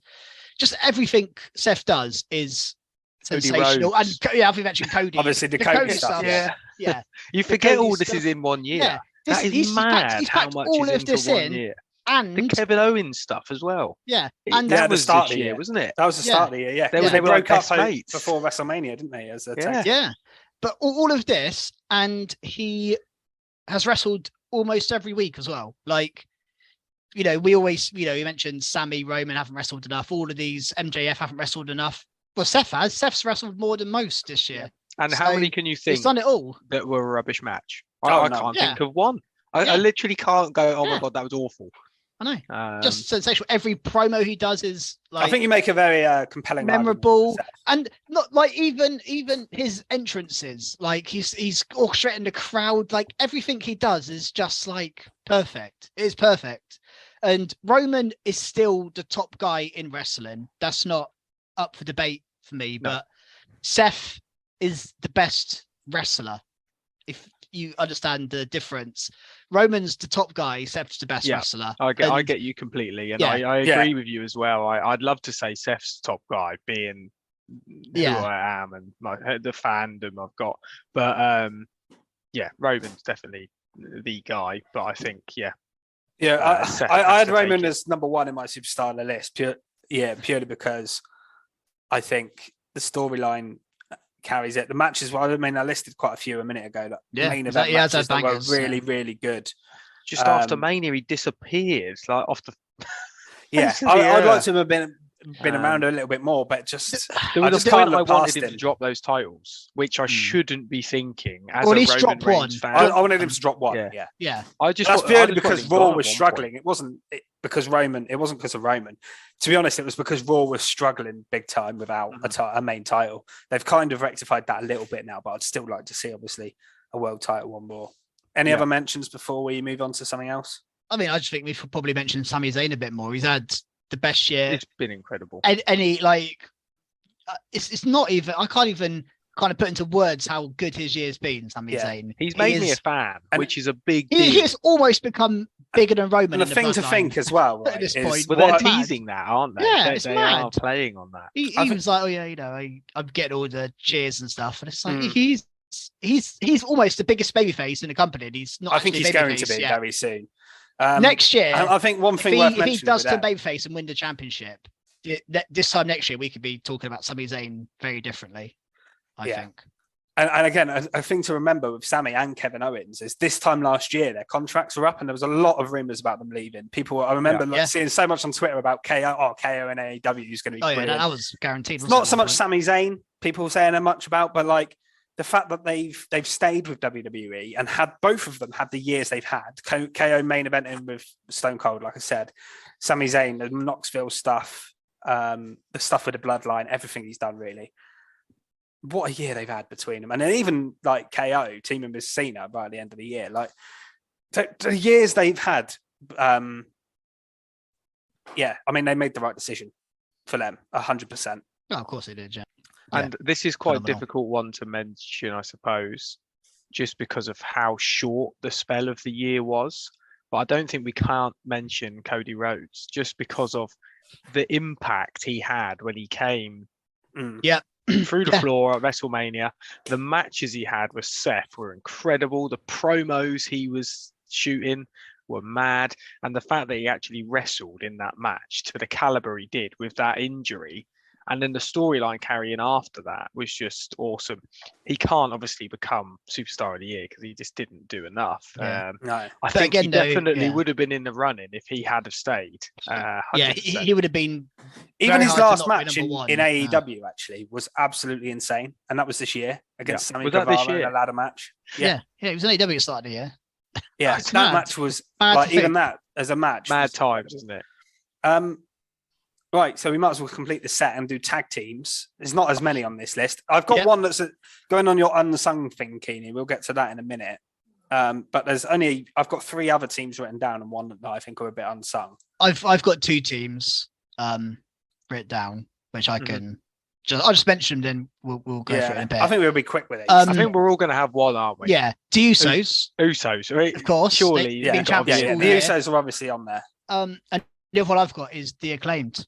just everything Seth does is sensational. And I've mentioned Cody. Obviously, the Cody stuff. Yeah. You forget all this is in 1 year. Yeah. He's mad he's how packed much all is of this into 1 in, year. and The Kevin Owens stuff as well. Yeah, and that was the start this of the year, wasn't it? That was the start of the year. Yeah, they were broke up best mates before WrestleMania, didn't they? As a yeah. But all of this, and he has wrestled almost every week as well. Like, we always, you mentioned Sammy, Roman haven't wrestled enough. All of these, MJF haven't wrestled enough. Well, Seth has. Seth's wrestled more than most this year. And how many can you think he's done it all that were a rubbish match? I can't think of one. I literally can't go, oh my God, that was awful. I know. Just sensational. Every promo he does is like. I think you make a very compelling, memorable, and not like even his entrances. Like he's orchestrating the crowd. Like everything he does is just like perfect. It is perfect. And Roman is still the top guy in wrestling. That's not up for debate for me. No. But Seth is the best wrestler. If you understand the difference, Roman's the top guy, Seth's the best wrestler. I get you completely, and I agree with you as well. I'd love to say Seth's top guy, being who I am and the fandom I've got, but Roman's definitely the guy. But I think I had Roman as number one in my superstar on the list, purely because I think the storyline carries it. The matches, I listed quite a few a minute ago. Main event matches that were really, really good. Just after Mania, he disappeared off the. I'd like to have been around a little bit more, but just there was a point I wanted him to drop those titles, which I shouldn't be thinking. As a Roman Reigns fan, I wanted him to drop one. Yeah. That's purely because Raw was struggling. It wasn't because Roman. It wasn't because of Roman. To be honest, it was because Raw was struggling big time without a main title. They've kind of rectified that a little bit now, but I'd still like to see, obviously, a world title on Raw. Any other mentions before we move on to something else? I mean, I just think we should probably mention Sami Zayn a bit more. He's had the best year. It's been incredible. It's not even. I can't even kind of put into words how good his year's been. Sami Zayn. He's made me a fan, which is a big deal. He has almost become bigger than Roman. And the thing to think as well, right, at this point. Well, they're teasing that, aren't they? Yeah, it's they mad. are playing on that. He was like, I'm getting all the cheers and stuff, and it's like he's almost the biggest babyface in the company. And he's not. I think he's going to be very soon. Next year, I think one thing if he does turn babyface and win the championship, this time next year we could be talking about Sami Zayn very differently. I think. And again, a thing to remember with Sami and Kevin Owens is this time last year their contracts were up, and there was a lot of rumors about them leaving. I remember seeing so much on Twitter about KO and AEW is going to be. Yeah, that was guaranteed. Not so much Sami Zayn, people saying that much about, but like the fact that they've stayed with WWE and had both of them had the years they've had. KO main eventing with Stone Cold, like I said, Sami Zayn, the Knoxville stuff, the stuff with the bloodline, everything he's done really. What a year they've had between them. And then even like KO teaming with Cena by the end of the year. Like the years they've had, they made the right decision for them, 100%. Oh, of course they did, yeah. And this is quite a difficult one to mention, I suppose, just because of how short the spell of the year was. But I don't think we can't mention Cody Rhodes just because of the impact he had when he came. Through the floor at WrestleMania. The matches he had with Seth were incredible. The promos he was shooting were mad. And the fact that he actually wrestled in that match to the caliber he did with that injury, and then the storyline carrying after that was just awesome. He can't obviously become Superstar of the Year because he just didn't do enough. No. I think he definitely would have been in the running if he had have stayed. He would have been. Even his last match in AEW actually was absolutely insane, and that was this year against Sammy Guevara in a ladder match. Yeah, it was an AEW at the start of the year. Yeah, that match was like even that as a match. Mad times, isn't it? Right, so we might as well complete the set and do tag teams. There's not as many on this list. I've got one that's going on your unsung thing, Keeney. We'll get to that in a minute. But I've got three other teams written down and one that I think are a bit unsung. I've got two teams written down, which I can I'll just mention them. Then we'll go through it in a bit. I think we'll be quick with it. I think we're all going to have one, aren't we? Yeah, the Usos. Usos, right? Of course. Surely, the Usos are obviously on there. And the other one I've got is the Acclaimed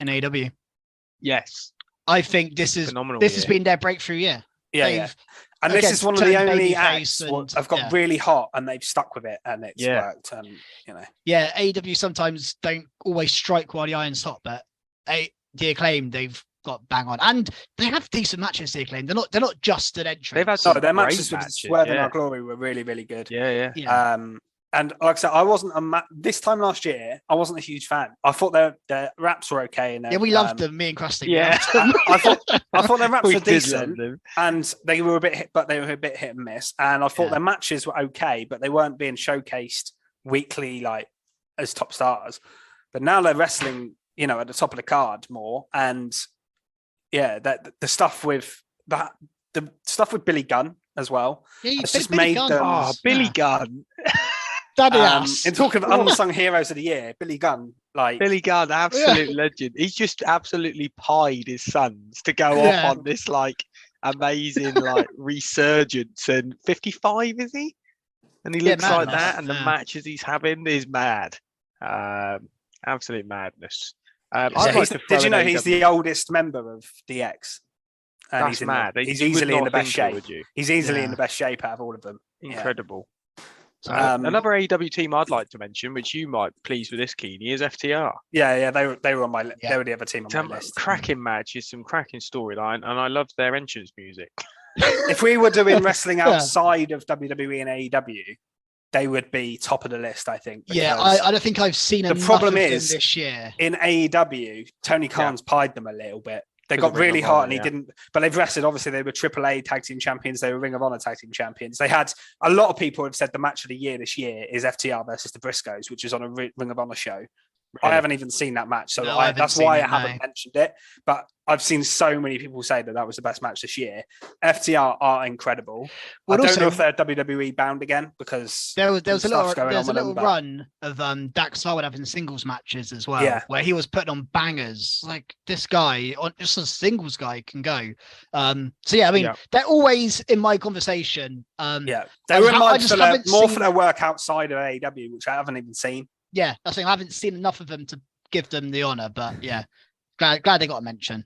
in AEW. Yes, I think this has been their breakthrough year. And this is one of the only acts I've got really hot, and they've stuck with it, and it's worked. And AEW sometimes don't always strike while the iron's hot, but the Acclaimed, they've got bang on, and they have decent matches. The Acclaimed, they're not just an entrance. They've had their matches with Swerve and Our Glory were really, really good. Yeah. And like I said, I wasn't this time last year. I wasn't a huge fan. I thought their raps were okay. And we loved them. Me and Krusty. I thought their raps were decent, and they were a bit hit and miss. And I thought their matches were okay, but they weren't being showcased weekly, like as top stars, but now they're wrestling, at the top of the card more. And that the stuff with Billy Gunn as well. Yeah, It's just made them. Oh, Billy Gunn. Daddy ass. In talking of unsung heroes of the year, Billy Gunn, Billy Gunn, absolute legend. He's just absolutely pied his sons to go off on this amazing resurgence. And 55 is he? And he looks like that, and the matches he's having is mad. Absolute madness. Did you know he's the oldest member of DX? And That's mad. He's easily in the best shape. He's easily in the best shape out of all of them. Incredible. Another AEW team I'd like to mention, which you might please with this, Keeney, is FTR. Yeah, they were on my list. They were the other team on my list. Cracking matches, some cracking storyline, and I loved their entrance music. If we were doing wrestling outside of WWE and AEW, they would be top of the list, I think. Yeah, I don't think I've seen enough of them this year. In AEW, Tony Khan's pied them a little bit. They got really hot and he didn't, but they've wrestled. Obviously, they were AAA tag team champions. They were Ring of Honor tag team champions. They had a lot of people have said the match of the year this year is FTR versus the Briscoes, which is on a Ring of Honor show. Really? I haven't even seen that match, so that's why I haven't mentioned it. But I've seen so many people say that was the best match this year. FTR are incredible. I don't know if they're WWE bound again because there was a little run of Dax Harwood having singles matches as well, where he was putting on bangers. Like this guy, just a singles guy can go. They're always in my conversation. They were in my for their work outside of AEW, which I haven't even seen. Yeah, that's the thing. I haven't seen enough of them to give them the honor, but glad they got a mention.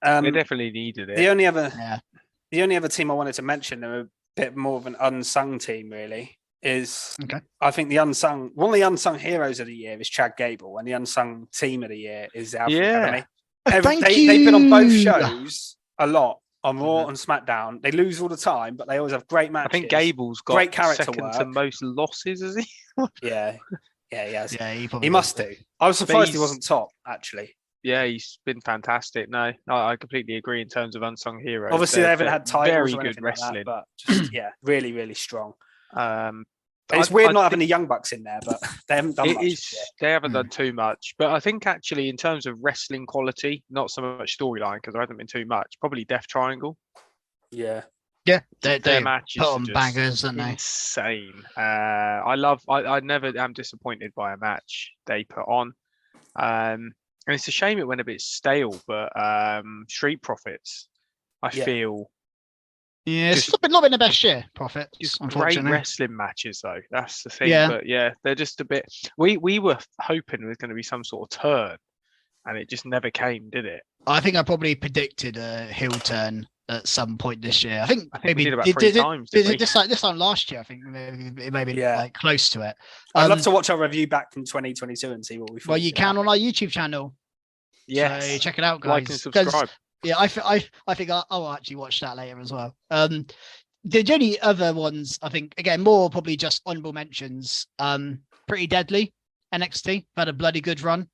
They definitely needed it. The only other team I wanted to mention, they're a bit more of an unsung team, really. I think one of the unsung heroes of the year is Chad Gable, and the unsung team of the year is the Alpha Academy. They've been on both shows a lot. On Raw and SmackDown, they lose all the time, but they always have great matches. I think Gable's got great character second work. to most losses, is he? Yeah, he has. Yeah, he must do. I was surprised he wasn't top, actually. Yeah, he's been fantastic. No, I completely agree in terms of unsung heroes. Obviously, they haven't had titles very or good wrestling, like that, but just, really, really strong. It's weird not having the Young Bucks in there, but they haven't done much. They haven't done too much. But I think actually, in terms of wrestling quality, not so much storyline because there hasn't been too much. Probably Death Triangle. Yeah. Yeah, their matches put on bangers, aren't they? Insane. I never am disappointed by a match they put on. And it's a shame it went a bit stale, but Street Profits, I feel. Yeah, it's not been the best year, Profits. Just great wrestling matches, though. That's the thing. Yeah. But they're just a bit. We were hoping there was going to be some sort of turn, and it just never came, did it? I think I probably predicted a heel turn at some point this year. I think maybe we did about 3 times. This time last year, I think maybe like close to it. I'd love to watch our review back from 2022 and see what we thought. Well, you can on our YouTube channel. Yeah, so check it out, guys. Like and subscribe. Yeah, I think I'll actually watch that later as well. The only other ones, I think, again, more probably just honorable mentions. Pretty Deadly, NXT, had a bloody good run.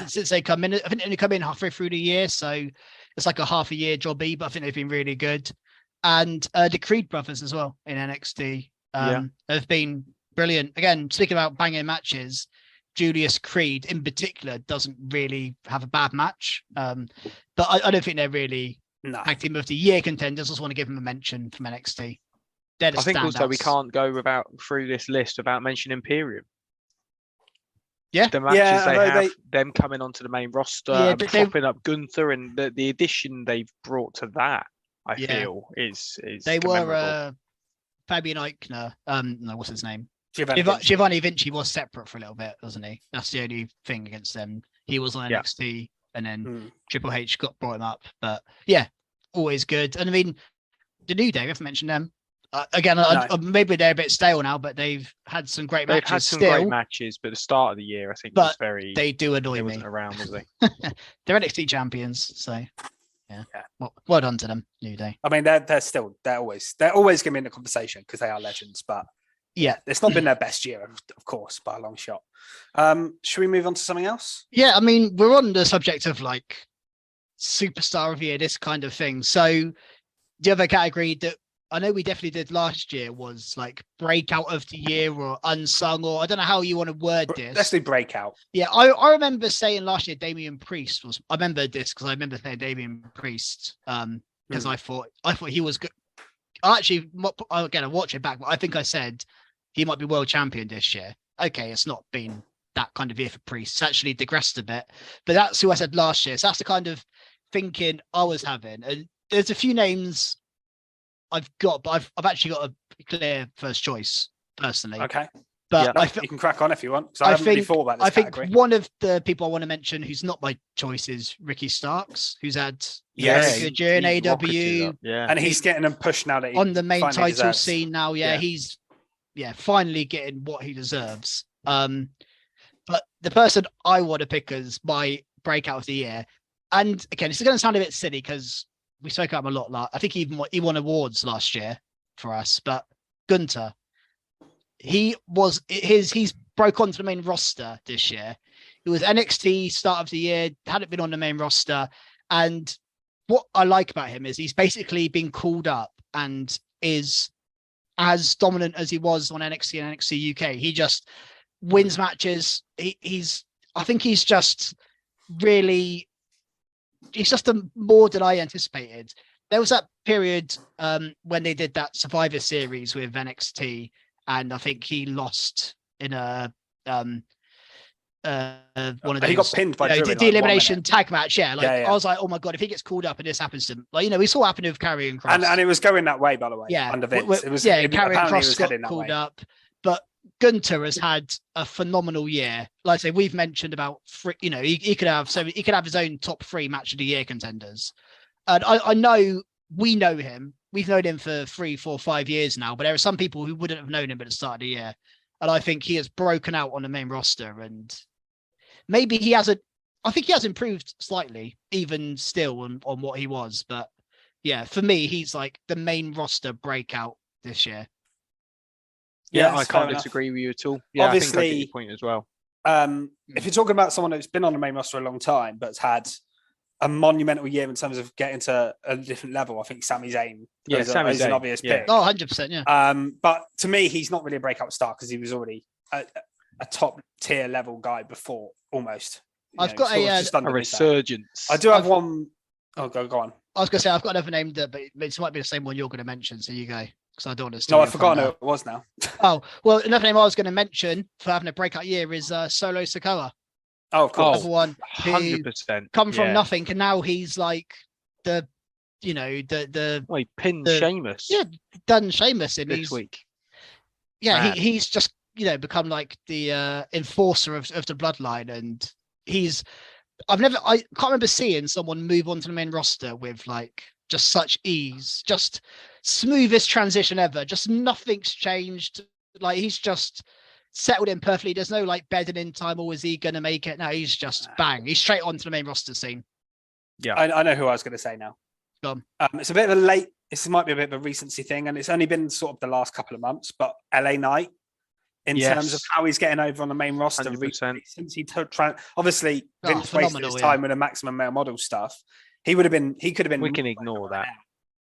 Since they come in. I think they come in halfway through the year, so it's like a half a year jobby, but I think they've been really good. And the Creed brothers as well in NXT have been brilliant. Again, speaking about banging matches, Julius Creed in particular doesn't really have a bad match. But I don't think they're really tag team of the year contenders. I just want to give them a mention from NXT. I think also we can't go through this list without mentioning Imperium. Yeah, the matches they have, them coming onto the main roster, propping up Gunther, and the addition they've brought to that, I feel is they were Fabian Eichner. No, what's his name? Giovanni Vinci was separate for a little bit, wasn't he? That's the only thing against them. He was on NXT, and then Triple H brought him up. But always good. And I mean, the New Day, we haven't mentioned them. Maybe they're a bit stale now, but they've had some great matches. They've had some great matches, but the start of the year, I think, was very. They do annoy me. Wasn't around, was they? They're NXT champions, so well done to them, New Day. I mean, they're always going to be in the conversation because they are legends, but it's not been their best year, of course, by a long shot. Should we move on to something else? Yeah, I mean, we're on the subject of like superstar of the year, this kind of thing. So the other category that I know we definitely did last year was like breakout of the year or unsung, or I don't know how you want to word this. Let's do breakout. Yeah, I remember saying last year Damian Priest was. I remember this because I remember saying Damian Priest because I thought he was good. Actually, again, I watch it back, but I think I said he might be world champion this year. Okay, it's not been that kind of year for Priest. It's actually digressed a bit, but that's who I said last year. So that's the kind of thinking I was having. And there's a few names I've got, but I've actually got a clear first choice personally. Okay. But you can crack on if you want. I haven't really thought about this category. think one of the people I want to mention who's not my choice is Ricky Starks, who's had a good year in AEW. Yeah, and he's getting them pushed now that on the main title deserves. scene now. Yeah, he's finally getting what he deserves. But the person I want to pick as my breakout of the year, and again, this is going to sound a bit silly because we spoke about him a lot. I think he won awards last year for us, but Gunther. He's broke onto the main roster this year. It was NXT start of the year, hadn't been on the main roster. And what I like about him is he's basically been called up and is as dominant as he was on NXT and NXT UK. He just wins matches. I think he's just more than I anticipated. There was that period when they did that Survivor Series with NXT, and I think he lost in a one of those. He got pinned by Drew the elimination tag match. Yeah, I was like, oh my god, if he gets called up and this happens to him, we saw what happened with Karrion Kross, and it was going that way, by the way. Yeah, under Vince, it was. Karrion Kross got called up, but Gunther has had a phenomenal year. Like I say, we've mentioned about he could have his own top 3 match of the year contenders, and I know we know him. We've known him for 3, 4, 5 years now, but there are some people who wouldn't have known him at the start of the year. And I think he has broken out on the main roster, and maybe I think he has improved slightly, even still on what he was. But yeah, for me, he's like the main roster breakout this year. Yeah, I can't disagree with you at all. Yeah, obviously, I think I get your point as well. If you're talking about someone that's been on the main roster a long time, but's had a monumental year in terms of getting to a different level, I think Sami Zayn is an obvious pick. Oh, 100%, yeah. But to me, he's not really a breakout star because he was already a top tier level guy before, almost. I've got a resurgence. I do have one. Oh, go on. I was going to say, I've got another name, but it might be the same one you're going to mention, so you go. Because I don't want to. No, I've forgotten who it was now. Oh, well, another name I was going to mention for having a breakout year is Solo Sikoa. Oh, of course. Another one 100%. Come from nothing, and now he's like he pinned Sheamus. Yeah, done Sheamus in this week. Yeah, he's just become like the enforcer of the bloodline, and I can't remember seeing someone move onto the main roster with like just such ease, just smoothest transition ever. Just nothing's changed. Like he's just settled in perfectly. There's no like bedding in time, or is he going to make it? No, he's just bang. He's straight onto the main roster scene. Yeah, I know who I was going to say now. It's a bit of a late. This might be a bit of a recency thing, and it's only been sort of the last couple of months. But LA Knight, in terms of how he's getting over on the main roster, since he obviously Vince wasted his time with the Maximum Male Model stuff. He could have been. We can ignore that.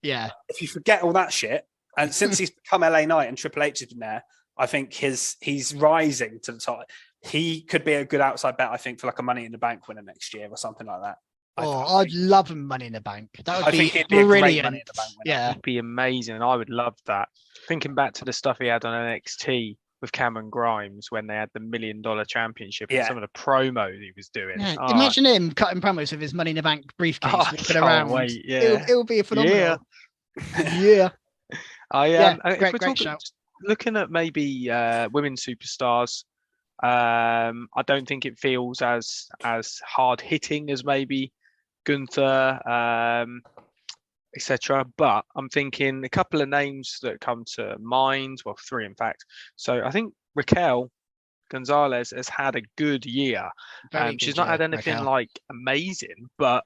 Yeah. If you forget all that shit, and since he's become LA Knight and Triple H has been there, I think he's rising to the top. He could be a good outside bet, I think, for like a Money in the Bank winner next year or something like that. I'd love him Money in the Bank. That would be brilliant. Money in the Bank winner. Yeah, it'd be amazing. I would love that. Thinking back to the stuff he had on NXT with Cameron Grimes when they had the $1 million championship and some of the promos he was doing. Yeah. Imagine him cutting promos with his Money in the Bank briefcase walking around. It would be a phenomenal. Yeah. Great shout. Looking at maybe women superstars, I don't think it feels as hard hitting as maybe Gunther, etc. But I'm thinking a couple of names that come to mind. Well, 3 in fact. So I think Raquel Gonzalez has had a good year. She's not had anything like amazing, but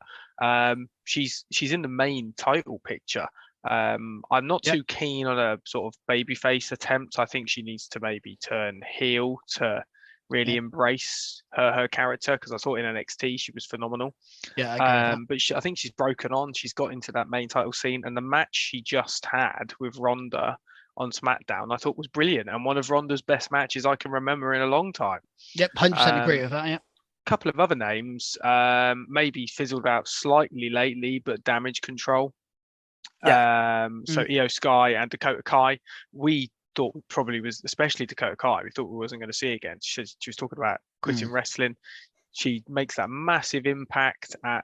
she's in the main title picture. I'm not too keen on a sort of babyface attempt. I think she needs to maybe turn heel to really embrace her character, because I thought in NXT she was phenomenal. Yeah, I agree with But I think she's broken on. She's got into that main title scene, and the match she just had with Ronda on SmackDown, I thought was brilliant, and one of Ronda's best matches I can remember in a long time. Yep, 100% agree with that. Yeah. Couple of other names, maybe fizzled out slightly lately, but Damage Control. So Io Sky and Dakota Kai, we thought probably was, especially Dakota Kai, we thought we wasn't going to see again. She was talking about quitting wrestling. She makes that massive impact at,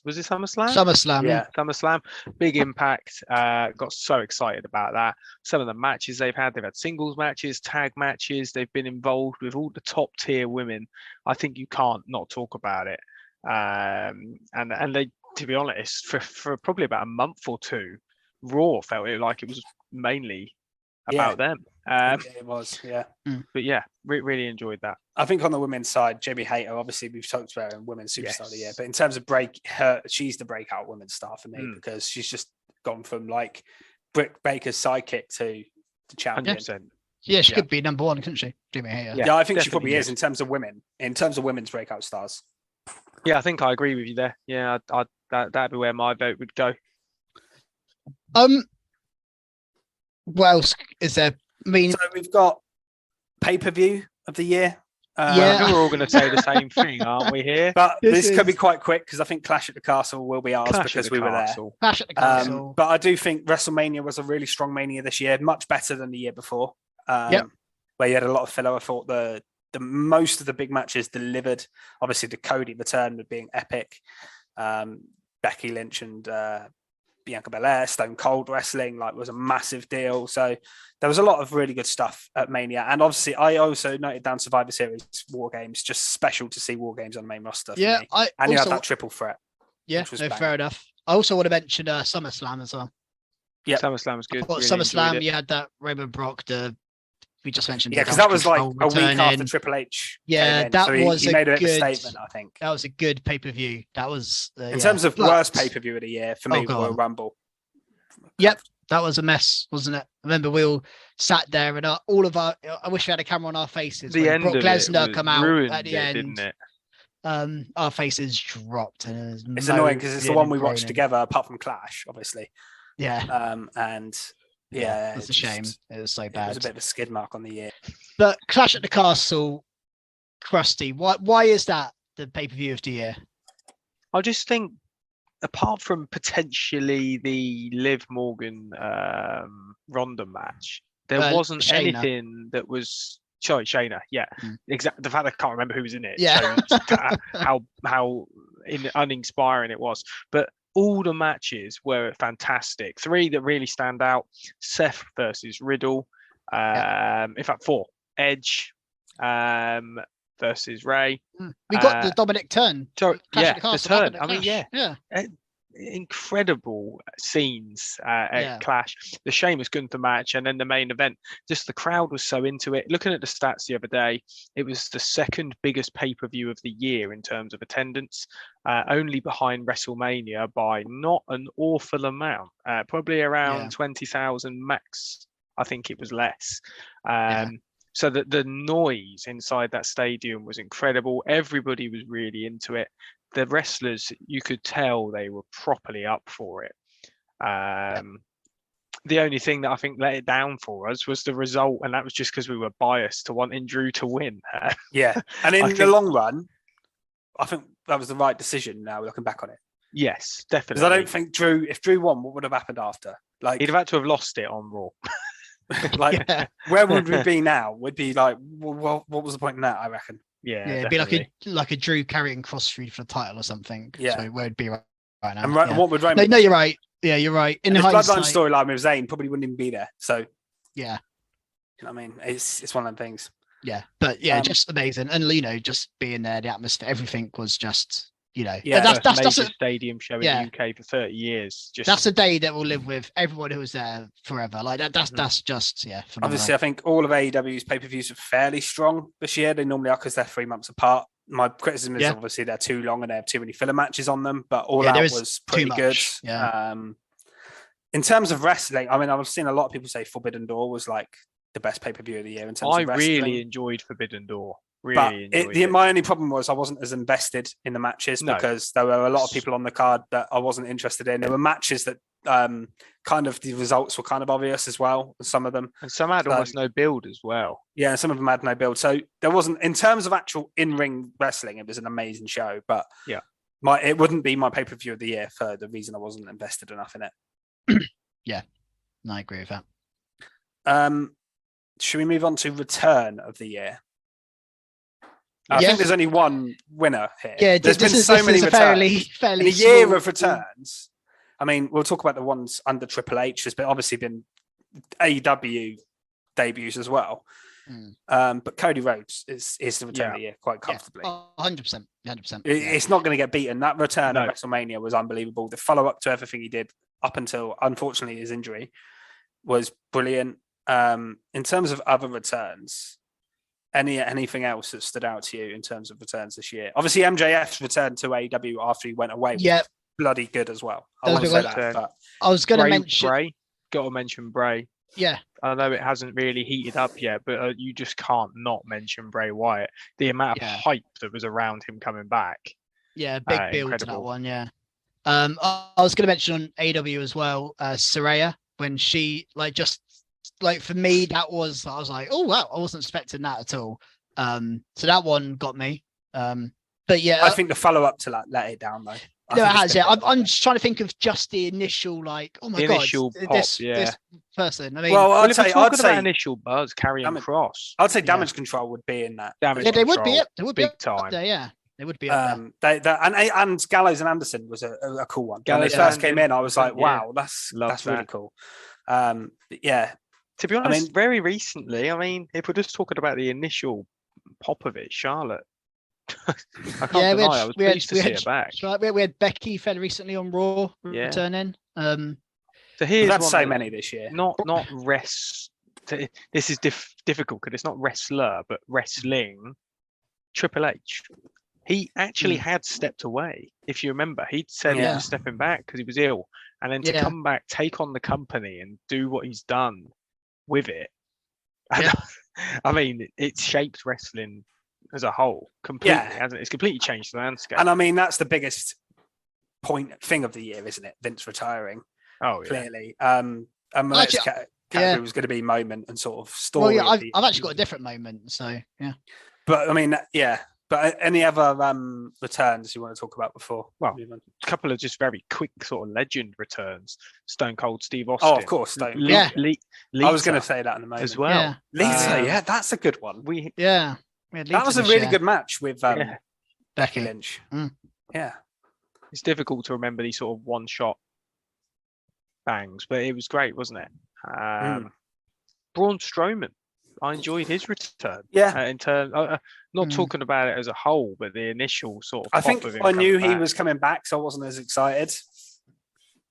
was it SummerSlam? SummerSlam, yeah. SummerSlam, big impact. Got so excited about that. Some of the matches they've had singles matches, tag matches. They've been involved with all the top tier women. I think you can't not talk about it. And they, to be honest, for probably about a month or two, Raw felt like it was mainly about them. It was, yeah. But yeah, really enjoyed that. I think on the women's side, Jamie Hayter, obviously we've talked about her in Women's Superstar of the Year, but in terms of she's the breakout women's star for me because she's just gone from like Britt Baker's sidekick to the champion. 100%. Yeah, she could be number one, couldn't she? Jamie Hayter. Yeah, I think she probably is in terms of women's breakout stars. Yeah, I think I agree with you there. Yeah, that'd be where my vote would go. What else is there? I mean, so we've got pay-per-view of the year. I think we're all going to say the same thing, aren't we? Here, but this could be quite quick because I think Clash at the Castle will be ours because we were there. Clash at the Castle. But I do think WrestleMania was a really strong Mania this year, much better than the year before. Where you had a lot of filler. I thought the most of the big matches delivered. Obviously, the Cody return with being epic. Becky Lynch and Bianca Belair, Stone Cold wrestling was a massive deal. So there was a lot of really good stuff at Mania. And obviously, I also noted down Survivor Series War Games. Just special to see War Games on the main roster. Yeah, and you had that triple threat. Yeah, fair enough. I also want to mention SummerSlam as well. Yeah, SummerSlam was good. Really SummerSlam, you had that Roman Brock, we just mentioned. Yeah, because that was like a week after Triple H. Yeah, that was he made a statement, I think. That was a good pay-per-view. That was in terms of worst pay-per-view of the year for me, Royal Rumble. Yep, that was a mess, wasn't it? I remember we all sat there and I wish we had a camera on our faces. The end Brock of Lesnar it come out at the end, didn't it? Our faces dropped. And it's annoying because it's the one we watched together, apart from Clash, obviously. Yeah. And it's a shame. It was so bad. It was a bit of a skid mark on the year. But Clash at the Castle, Krusty, why is that the pay-per-view of the year? I just think, apart from potentially the Liv Morgan Ronda match, there wasn't Shayna. Anything that was. Sorry, Shayna. Yeah, exactly. The fact I can't remember who was in it shows how uninspiring it was. But all the matches were fantastic. 3 that really stand out: Seth versus Riddle. In fact, 4: Edge versus Ray. We got the Dominic turn. The turn. I mean, yeah. Incredible scenes at Clash. The Sheamus Gunther match, and then the main event. Just the crowd was so into it. Looking at the stats the other day, it was the second biggest pay-per-view of the year in terms of attendance, only behind WrestleMania by not an awful amount, probably around 20,000 max. I think it was less. So that the noise inside that stadium was incredible. Everybody was really into it. The wrestlers, you could tell they were properly up for it. The only thing that I think let it down for us was the result, and that was just because we were biased to wanting Drew to win. And in the long run, I think that was the right decision. Now looking back on it, yes, definitely. Because I don't think if Drew won, what would have happened after? He'd have had to have lost it on Raw. Where would we be now? Would be like, what was the point in that? I reckon. Yeah, it'd be like a Drew carrying Cross Street for the title or something. Yeah, so where it'd be right now. And what would Roman? No, you're right. Yeah, you're right. In the hindsight, Bloodline storyline with Zayn probably wouldn't even be there. So yeah, you know what I mean, it's one of them things. Yeah, but just amazing, and just being there, the atmosphere, everything was just. That's a stadium show in the UK for 30 years. That's a day that will live with everyone who was there forever. Like that's just phenomenal. Obviously, I think all of AEW's pay-per-views are fairly strong this year. They normally are because they're 3 months apart. My criticism is obviously they're too long and they have too many filler matches on them. But All Out was pretty good. Yeah. In terms of wrestling, I mean, I've seen a lot of people say Forbidden Door was like the best pay-per-view of the year in terms of wrestling. I really enjoyed Forbidden Door. Really enjoyed it. My only problem was I wasn't as invested in the matches because there were a lot of people on the card that I wasn't interested in. There were matches that kind of the results were kind of obvious as well. Some of them, and some had almost no build as well. Yeah, some of them had no build. So there wasn't, in terms of actual in-ring wrestling, it was an amazing show. But yeah, it wouldn't be my pay-per-view of the year for the reason I wasn't invested enough in it. Yeah, no, I agree with that. Should we move on to return of the year? I think there's only one winner here. Yeah, there's been so many returns. Fairly in a year of returns. I mean, we'll talk about the ones under Triple H. There's obviously been AEW debuts as well. But Cody Rhodes is the return of the year quite comfortably. 100%. 100%. It's not going to get beaten. That return at WrestleMania was unbelievable. The follow-up to everything he did up until, unfortunately, his injury was brilliant. In terms of other returns, anything else that stood out to you in terms of returns this year? Obviously, MJF's return to AEW after he went away was bloody good as well. I want to say that. But I was going to mention Bray. Got to mention Bray. Yeah. I know it hasn't really heated up yet, but you just can't not mention Bray Wyatt. The amount of hype that was around him coming back. Yeah, big build to that one, yeah. I was going to mention on AEW as well, Saraya, when she, for me, I was like, oh, wow, I wasn't expecting that at all. So that one got me. But yeah. I think the follow-up to that let it down, though. No, it has, yeah. I'm just trying to think of just the initial, oh my God, this person. I mean, I'd say initial buzz, carrying Cross. I'd say Damage Control would be in that. They would be up. They would be big time. There, yeah. They would be up there. And Gallows and Anderson was a cool one. When they first came in, I was like, wow, that's really cool. Yeah. To be honest, very recently, if we're just talking about the initial pop of it, Charlotte. I can't deny, I was pleased to see her back. We had Becky fairly recently on Raw returning. So here's that's so many this year. Not rest. This is difficult because it's not wrestler, but wrestling. Triple H. He actually had stepped away. If you remember, he'd said he was stepping back because he was ill, and then to come back, take on the company, and do what he's done with it. And, it's shaped wrestling as a whole completely, hasn't it? It's completely changed the landscape. And that's the biggest thing of the year, isn't it? Vince retiring. Oh, yeah. Clearly. And my next category was going to be moment and sort of story. Well, I've actually got a different moment, so yeah. But But any other returns you want to talk about before? Well, a couple of just very quick sort of legend returns. Stone Cold Steve Austin. Oh, of course. I was going to say that in a moment. As well. Lita, that's a good one. That was a really good match with Becky Lynch. Yeah. It's difficult to remember these sort of one-shot bangs, but it was great, wasn't it? Braun Strowman. I enjoyed his return. Yeah. In terms, not talking about it as a whole, but the initial sort of. I think I knew he was coming back, so I wasn't as excited.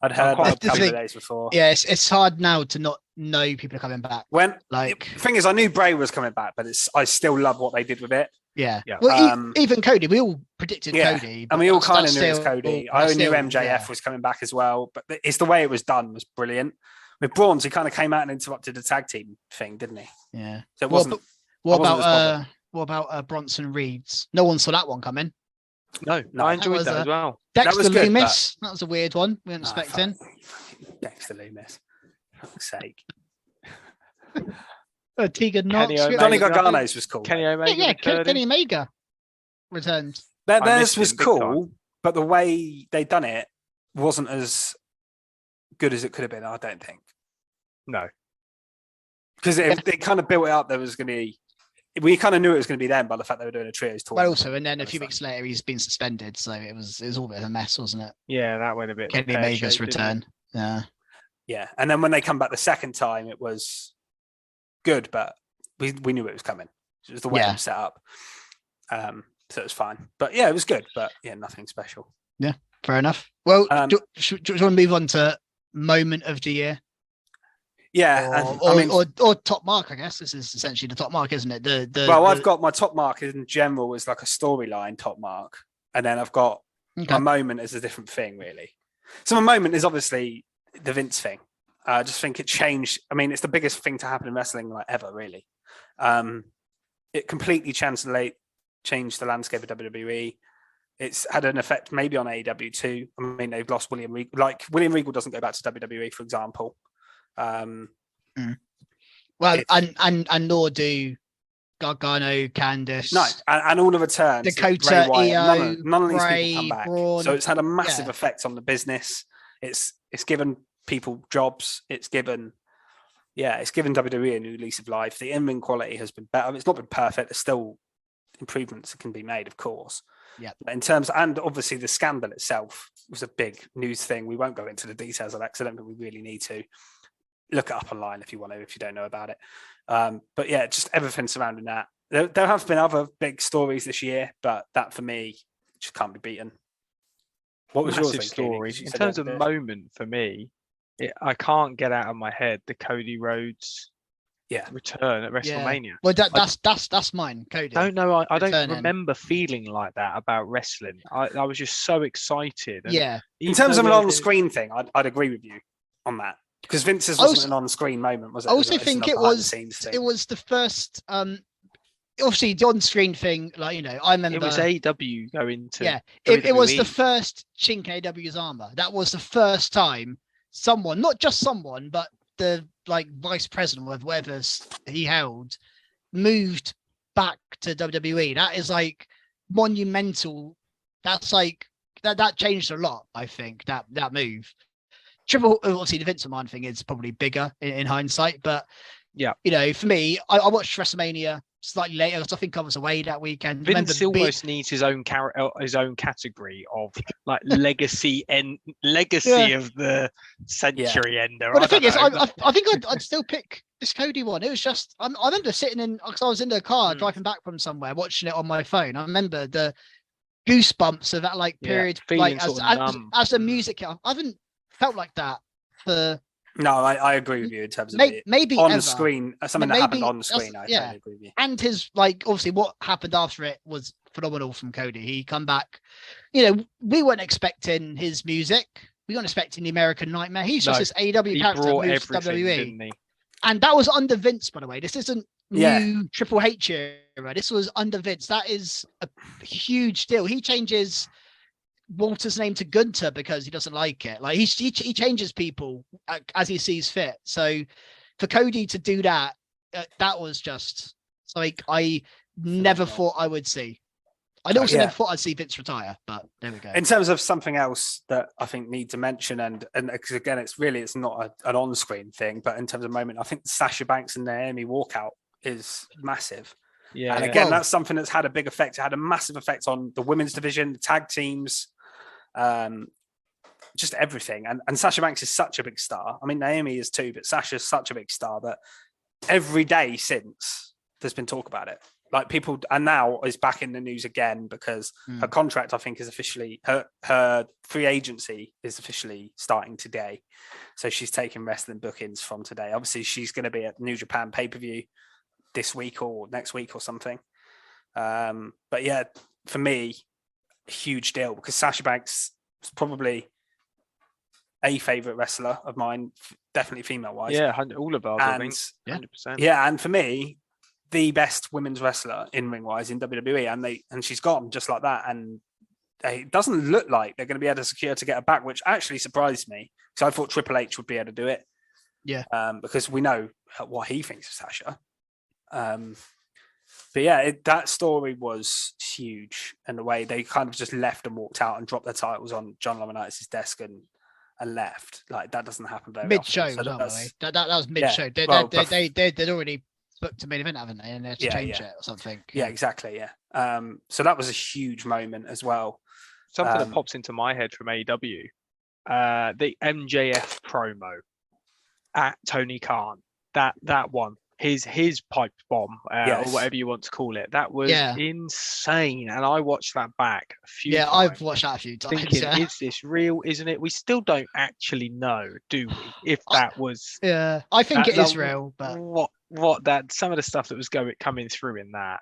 I'd heard that a couple of days before. Yeah, it's hard now to not know people are coming back. The thing is, I knew Bray was coming back, but I still love what they did with it. Yeah. Well, even Cody, we all predicted Cody, and we all kind of knew it was Cody. I knew MJF was coming back as well, but it's the way it was done was brilliant. With Braun, he kind of came out and interrupted the tag team thing, didn't he? Yeah. So it wasn't. What about Bronson Reed's? No one saw that one coming. No, I enjoyed that as well. Dexter Loomis. That was a weird one. We weren't expecting. Dexter Loomis. For fuck's sake. Tegan Knox. Johnny Gargano's was cool. Kenny Omega. Kenny Omega returned. Theirs was cool, but the way they done it wasn't as good as it could have been, I don't think. No. Because it kind of built it up. There was going to be. We kind of knew it was going to be them by the fact they were doing a trios tour. Well, also, and then a few weeks later, he's been suspended, so it was all a bit of a mess, wasn't it? Yeah, that went a bit. Kenny Omega's return. Yeah, and then when they come back the second time, it was good, but we knew it was coming. It was the way it was set up, so it was fine. But yeah, it was good, but nothing special. Yeah, fair enough. Well, do you want to move on to moment of the year? Yeah, or top mark, I guess. This is essentially the top mark, isn't it? I've got my top mark in general as like a storyline top mark, and then I've got my moment as a different thing, really. So my moment is obviously the Vince thing. I just think it changed. I mean, it's the biggest thing to happen in wrestling ever, really. It completely changed changed the landscape of WWE. It's had an effect maybe on AEW too. I mean, they've lost William Regal. Like William Regal doesn't go back to WWE, for example. Well, and nor do Gargano, Candice. No, and all the returns, Dakota, Bray Wyatt, Io, none of these Bray, people come back. Braun, So it's had a massive effect on the business. It's given people jobs. It's given WWE a new lease of life. The in-ring quality has been better. It's not been perfect. There's still improvements that can be made, of course. Yeah. In terms, and obviously the scandal itself was a big news thing. We won't go into the details of that because I don't think we really need to. Look it up online if you want to, if you don't know about it. But yeah, just everything surrounding that. There have been other big stories this year, but that for me just can't be beaten. What was Massive yours? Story in terms of moment for me? I can't get out of my head the Cody Rhodes return at WrestleMania. Well, that's mine, Cody. I don't know. I don't returning. remember feeling like that about wrestling. I was just so excited. And in terms of an on-screen thing, I'd agree with you on that. Because Vince's wasn't an on-screen moment, was it? I also think it was the first. Obviously, the on-screen thing, like, you know, I remember it was AEW going to. Yeah, it was the first chink in AEW's armor. That was the first time someone, not just someone, but the vice president of whatever he held, moved back to WWE. That is monumental. That's that changed a lot. I think that move. Obviously the Vince McMahon thing is probably bigger in hindsight, but you know, for me, I watched WrestleMania slightly later because I think I was away that weekend. Vince almost needs his own category of legacy of the century ender. Well, the thing is, I think I'd still pick this Cody one. It was just I remember sitting in, because I was in the car driving back from somewhere, watching it on my phone. I remember the goosebumps of that period, as the music. I haven't felt like that for. No, I agree with you in terms of maybe on ever. screen, something that happened on screen. I totally agree with you. And his obviously what happened after it was phenomenal from Cody. He come back. You know, we weren't expecting his music. We weren't expecting the American Nightmare. He's just this AEW character moved to WWE. And that was under Vince, by the way. This isn't new Triple H era. This was under Vince. That is a huge deal. He changes Walter's name to Gunter because he doesn't like it. He changes people as he sees fit. So for Cody to do that, that was just I never thought I would see. I also never thought I'd see Vince retire, but there we go. In terms of something else that I think need to mention, and again, it's not an on-screen thing, but in terms of moment, I think Sasha Banks and Naomi walkout is massive. Yeah, and again, that's something that's had a big effect. It had a massive effect on the women's division, the tag teams. Just everything, and Sasha Banks is such a big star. I mean, Naomi is too, but Sasha's such a big star that every day since there's been talk about it. People, and now is back in the news again because her contract, I think, is officially her free agency is officially starting today. So she's taking wrestling bookings from today. Obviously, she's going to be at New Japan pay-per-view this week or next week or something. But yeah, for me, huge deal because Sasha Banks is probably a favorite wrestler of mine, definitely female wise. Yeah, all of ours, I think. 100%. Yeah, and for me, the best women's wrestler in ring wise in WWE, and she's gone just like that. And it doesn't look like they're going to be able to secure to get her back, which actually surprised me because I thought Triple H would be able to do it. Yeah, because we know what he thinks of Sasha. But yeah, that story was huge, and the way they kind of just left and walked out and dropped their titles on John Laurinaitis' desk and left. That doesn't happen very mid-show. often. So that was mid-show. They'd already booked a main event, haven't they? And they had to change it or something. Yeah, exactly. Yeah. So that was a huge moment as well. Something that pops into my head from AEW, the MJF promo at Tony Khan. That one. His pipe bomb or whatever you want to call it, that was insane, and I watched that back a few times. I've watched that a few times thinking, is this real, isn't it? We still don't actually know, do we, if that was I think it is real, but what that some of the stuff that was coming through in that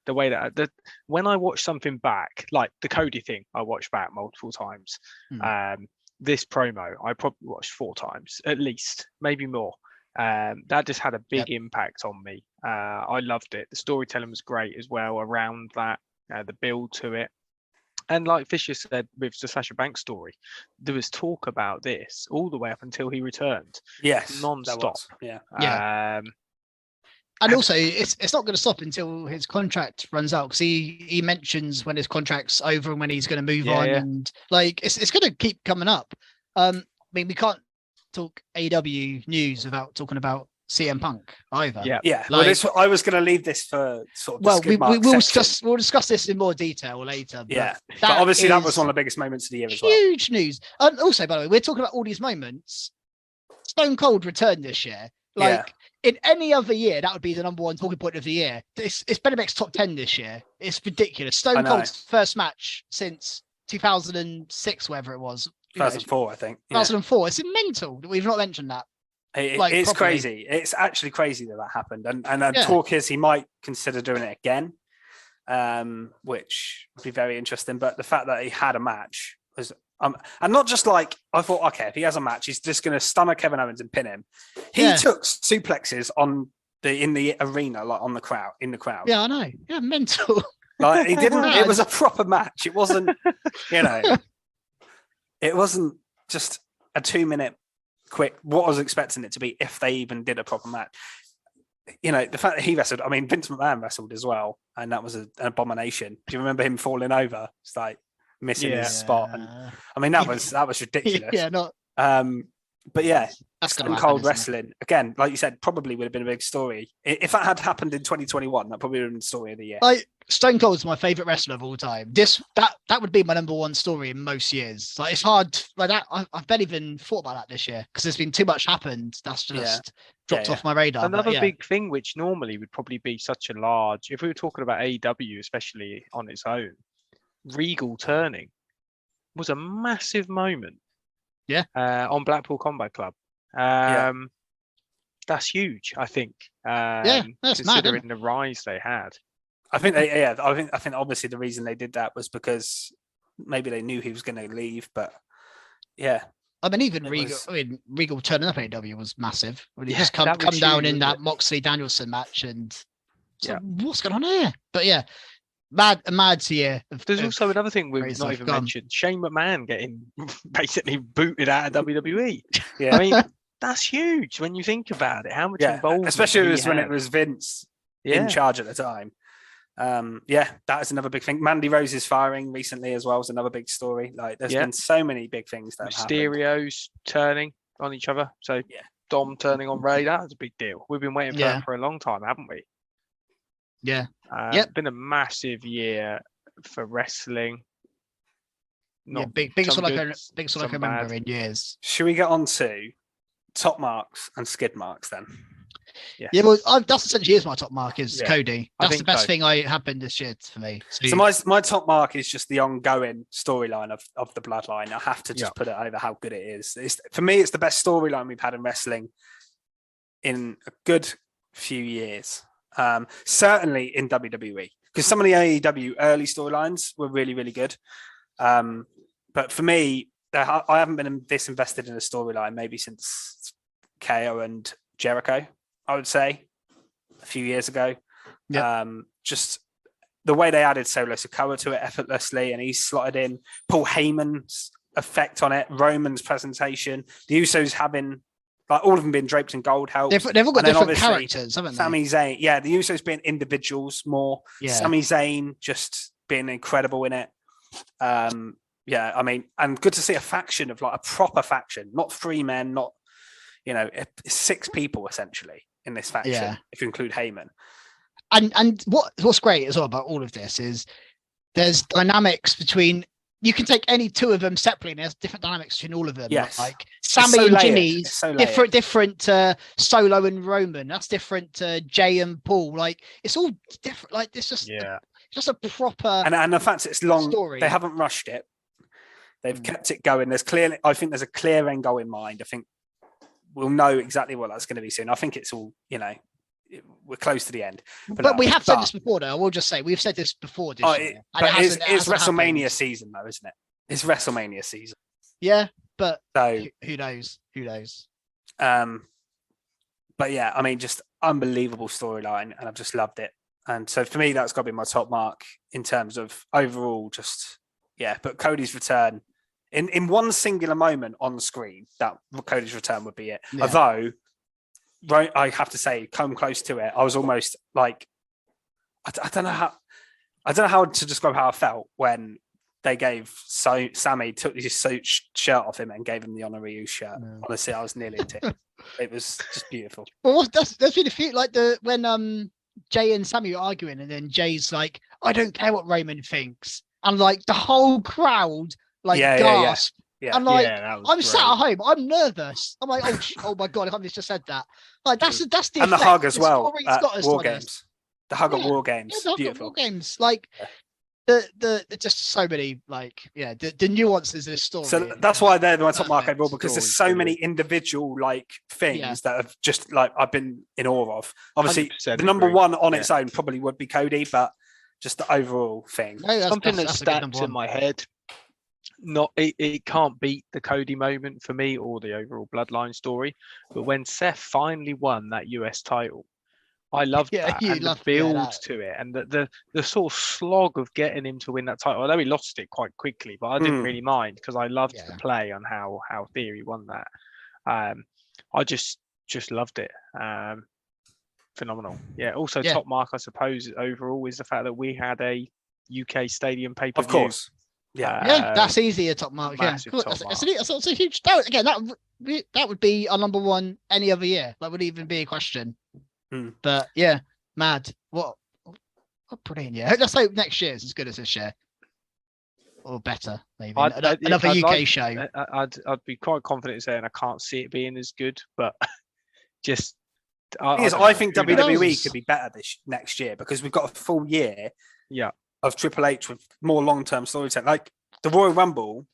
the way that when I watch something back, like the Cody thing, I watched back multiple times. This promo I probably watched 4 times at least, maybe more. That just had a big impact on me. I loved it. The storytelling was great as well around that, the build to it. And like Fisher said with the Sasha Banks story, there was talk about this all the way up until he returned. Yes, non-stop. that was, yeah. And also, it's not going to stop until his contract runs out, because he mentions when his contract's over and when he's going to move on, and like it's going to keep coming up. I mean, we can't talk AEW news without talking about CM Punk either. Yeah. Like, well, I was going to leave this for sort of the well, skid mark we'll discuss this in more detail later. But but obviously that was one of the biggest moments of the year as well. Huge news. And also, by the way, we're talking about all these moments. Stone Cold returned this year. Like in any other year, that would be the number one talking point of the year. It's Benedict's top 10 this year. It's ridiculous. Stone Cold's first match since 2006, whatever it was. 2004, I think. 2004. It's mental that we've not mentioned that. It's properly. Crazy. It's actually crazy that happened. And talk is he might consider doing it again, which would be very interesting. But the fact that he had a match was, and not just like, I thought, okay, if he has a match, he's just going to stomach Kevin Owens and pin him. He took suplexes in the arena, like in the crowd. Yeah, I know. Yeah, mental. Like he didn't. It was a proper match. It wasn't, it wasn't just a 2-minute quick. What I was expecting it to be, if they even did a proper match. The fact that he wrestled. I mean, Vince McMahon wrestled as well, and that was an abomination. Do you remember him falling over? It's like missing his spot, and I mean that was ridiculous. But yeah, that's Stone Cold wrestling again, like you said, probably would have been a big story if that had happened in 2021. That probably would have been the story of the year. Stone Cold's my favorite wrestler of all time. That would be my number one story in most years. Like it's hard like that. I've barely even thought about that this year because there's been too much happened. That's just dropped off my radar. Another big thing, which normally would probably be such a large, if we were talking about AEW, especially on its own, Regal turning was a massive moment. On Blackpool Combat Club. That's huge, I think. That's considering mad, the rise they had. I think I think obviously the reason they did that was because maybe they knew he was going to leave, but I mean, even Regal turning up at AEW was massive. When he just come down in that Moxley Danielson match, and what's going on here? But a mad year. There's also another thing we've not even mentioned: Shane McMahon getting basically booted out of WWE. I mean, that's huge when you think about it. How much involvement, especially when it was Vince in charge at the time. That is another big thing. Mandy Rose is firing recently as well. Is another big story. Like there's been so many big things that have Mysterios turning on each other. So Dom turning on Ray, that was a big deal. We've been waiting for that for a long time, haven't we? Been a massive year for wrestling. Biggest one I can remember in years. Should we get on to top marks and skid marks then? Well, that's essentially my top mark is Cody. That's the best thing I happened this year for me. So my top mark is just the ongoing storyline of the Bloodline. I have to just put it over how good it is. For me, it's the best storyline we've had in wrestling in a good few years. Certainly in WWE, because some of the AEW early storylines were really, really good. But for me, I haven't been this invested in a storyline maybe since KO and Jericho, I would say, a few years ago. Just the way they added Solo Sikoa to it effortlessly, and he's slotted in. Paul Heyman's effect on it, Roman's presentation, the Usos having all of them being draped in gold help. They've all got different characters, haven't they? Sami Zayn, the Usos being individuals more. Sami Zayn just being incredible in it. I mean, and good to see a faction of a proper faction, not 3 men, not 6 people essentially in this faction, if you include Heyman. And what's great as well about all of this is there's dynamics between. You can take any 2 of them separately, and there's different dynamics between all of them. Yes. Like Sammy and Jimmy's different Solo and Roman. That's different to Jay and Paul. Like it's all different. Like it's just just a proper and the fact it's long story. They haven't rushed it. They've kept it going. I think there's a clear end goal in mind. I think we'll know exactly what that's going to be soon. I think it's all, we're close to the end. But we have said this before, though. I will just say we've said this before this year. It's WrestleMania season, though, isn't it? It's WrestleMania season. Yeah, but so who knows? Who knows? but yeah, I mean, just unbelievable storyline, and I've just loved it. And so for me, that's got to be my top mark in terms of overall. Just yeah, but Cody's return in one singular moment on the screen, that Cody's return would be it. Yeah. Although, right, I have to say, come close to it, I was almost like, I don't know how to describe how I felt when they gave Sammy took his shirt off him and gave him the Honorary shirt. No. Honestly, I was nearly in tears. It was just beautiful. Well, that's been a few like when Jay and Sammy were arguing, and then Jay's like, "I don't care what Roman thinks," and like the whole crowd like gasped. Yeah. And like I'm sat at home, I'm nervous. I'm like, oh my god, I can't believe just said that. Like that's the and the hug as well at at War Games. The hug at War Games, beautiful. War Games, like the just so many the nuances of this story. So that's why they're my top mark overall, because there's so many individual like things that have just like I've been in awe of. Obviously, the number one on its own probably would be Cody, but just the overall thing. Something that stacks in my head. It can't beat the Cody moment for me or the overall Bloodline story, but when Seth finally won that US title, I loved that, and the build to it, and the sort of slog of getting him to win that title. Although he lost it quite quickly, but I didn't really mind because I loved the play on how Theory won that. I just loved it. Phenomenal. Yeah. Also, top mark, I suppose, overall is the fact that we had a UK stadium pay-per-view. Of course. Yeah, that's easy a top mark. Yeah, cool. That's a huge. That would be our number one any other year. That would even be a question. But yeah, mad. What brilliant year. Let's hope next year is as good as this year, or better. Maybe another UK show. I'd be quite confident saying I can't see it being as good, but just. I think WWE could be better this next year because we've got a full year. Yeah. Of Triple H with more long-term storytelling. Like the Royal Rumble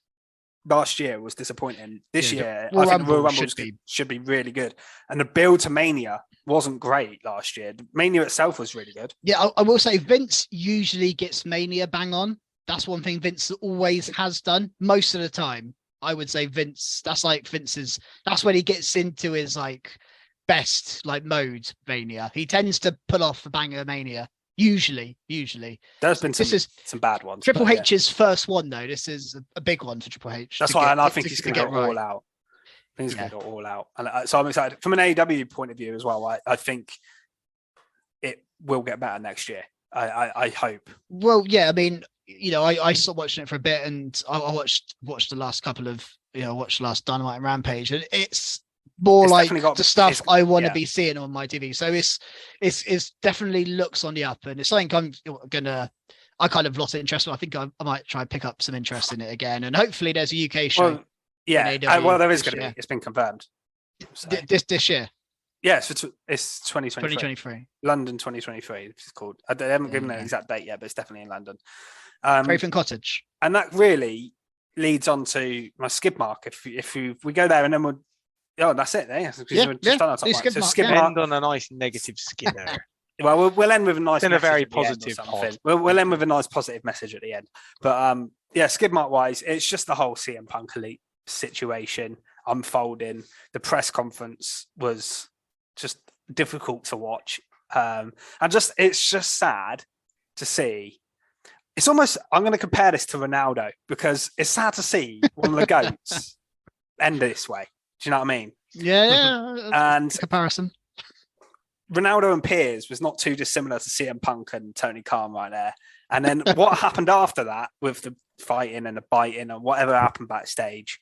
last year was disappointing. This year, I think the Royal Rumble should be really good. And the build to Mania wasn't great last year. The Mania itself was really good. Yeah, I will say Vince usually gets Mania bang on. That's one thing Vince always has done most of the time. I would say Vince. That's when he gets into his like best like mode Mania. He tends to pull off the banger Mania. Usually. There's been some bad ones. Triple H's first one though. This is a big one for Triple H. That's why, and I think he's going to go all out. I think he's going to go all out, and so I'm excited from an AEW point of view as well. I think it will get better next year. I hope. Well, yeah. I mean, I stopped watching it for a bit, and I watched the last couple of watched the last Dynamite and Rampage, and it's more like the stuff I want to be seeing on my TV. So it's definitely looks on the up, and it's something I kind of lost interest in. I think I might try and pick up some interest in it again, and hopefully there's a UK show. Well, there is going to be. It's been confirmed. So. This year. Yes, it's 2023. 2023. London 2023. It's called. They haven't given an exact date yet, but it's definitely in London. Craven Cottage. And that really leads on to my skip mark. If we go there and then that's it. End on a nice negative skipper. Well, we'll end with a nice. In a very positive. We'll end with a nice positive message at the end. But skip mark wise, it's just the whole CM Punk Elite situation unfolding. The press conference was just difficult to watch, and it's just sad to see. It's almost. I'm going to compare this to Ronaldo because it's sad to see one of the goats end this way. Do you know what I mean? Yeah. And comparison. Ronaldo and Piers was not too dissimilar to CM Punk and Tony Khan right there. And then what happened after that with the fighting and the biting and whatever happened backstage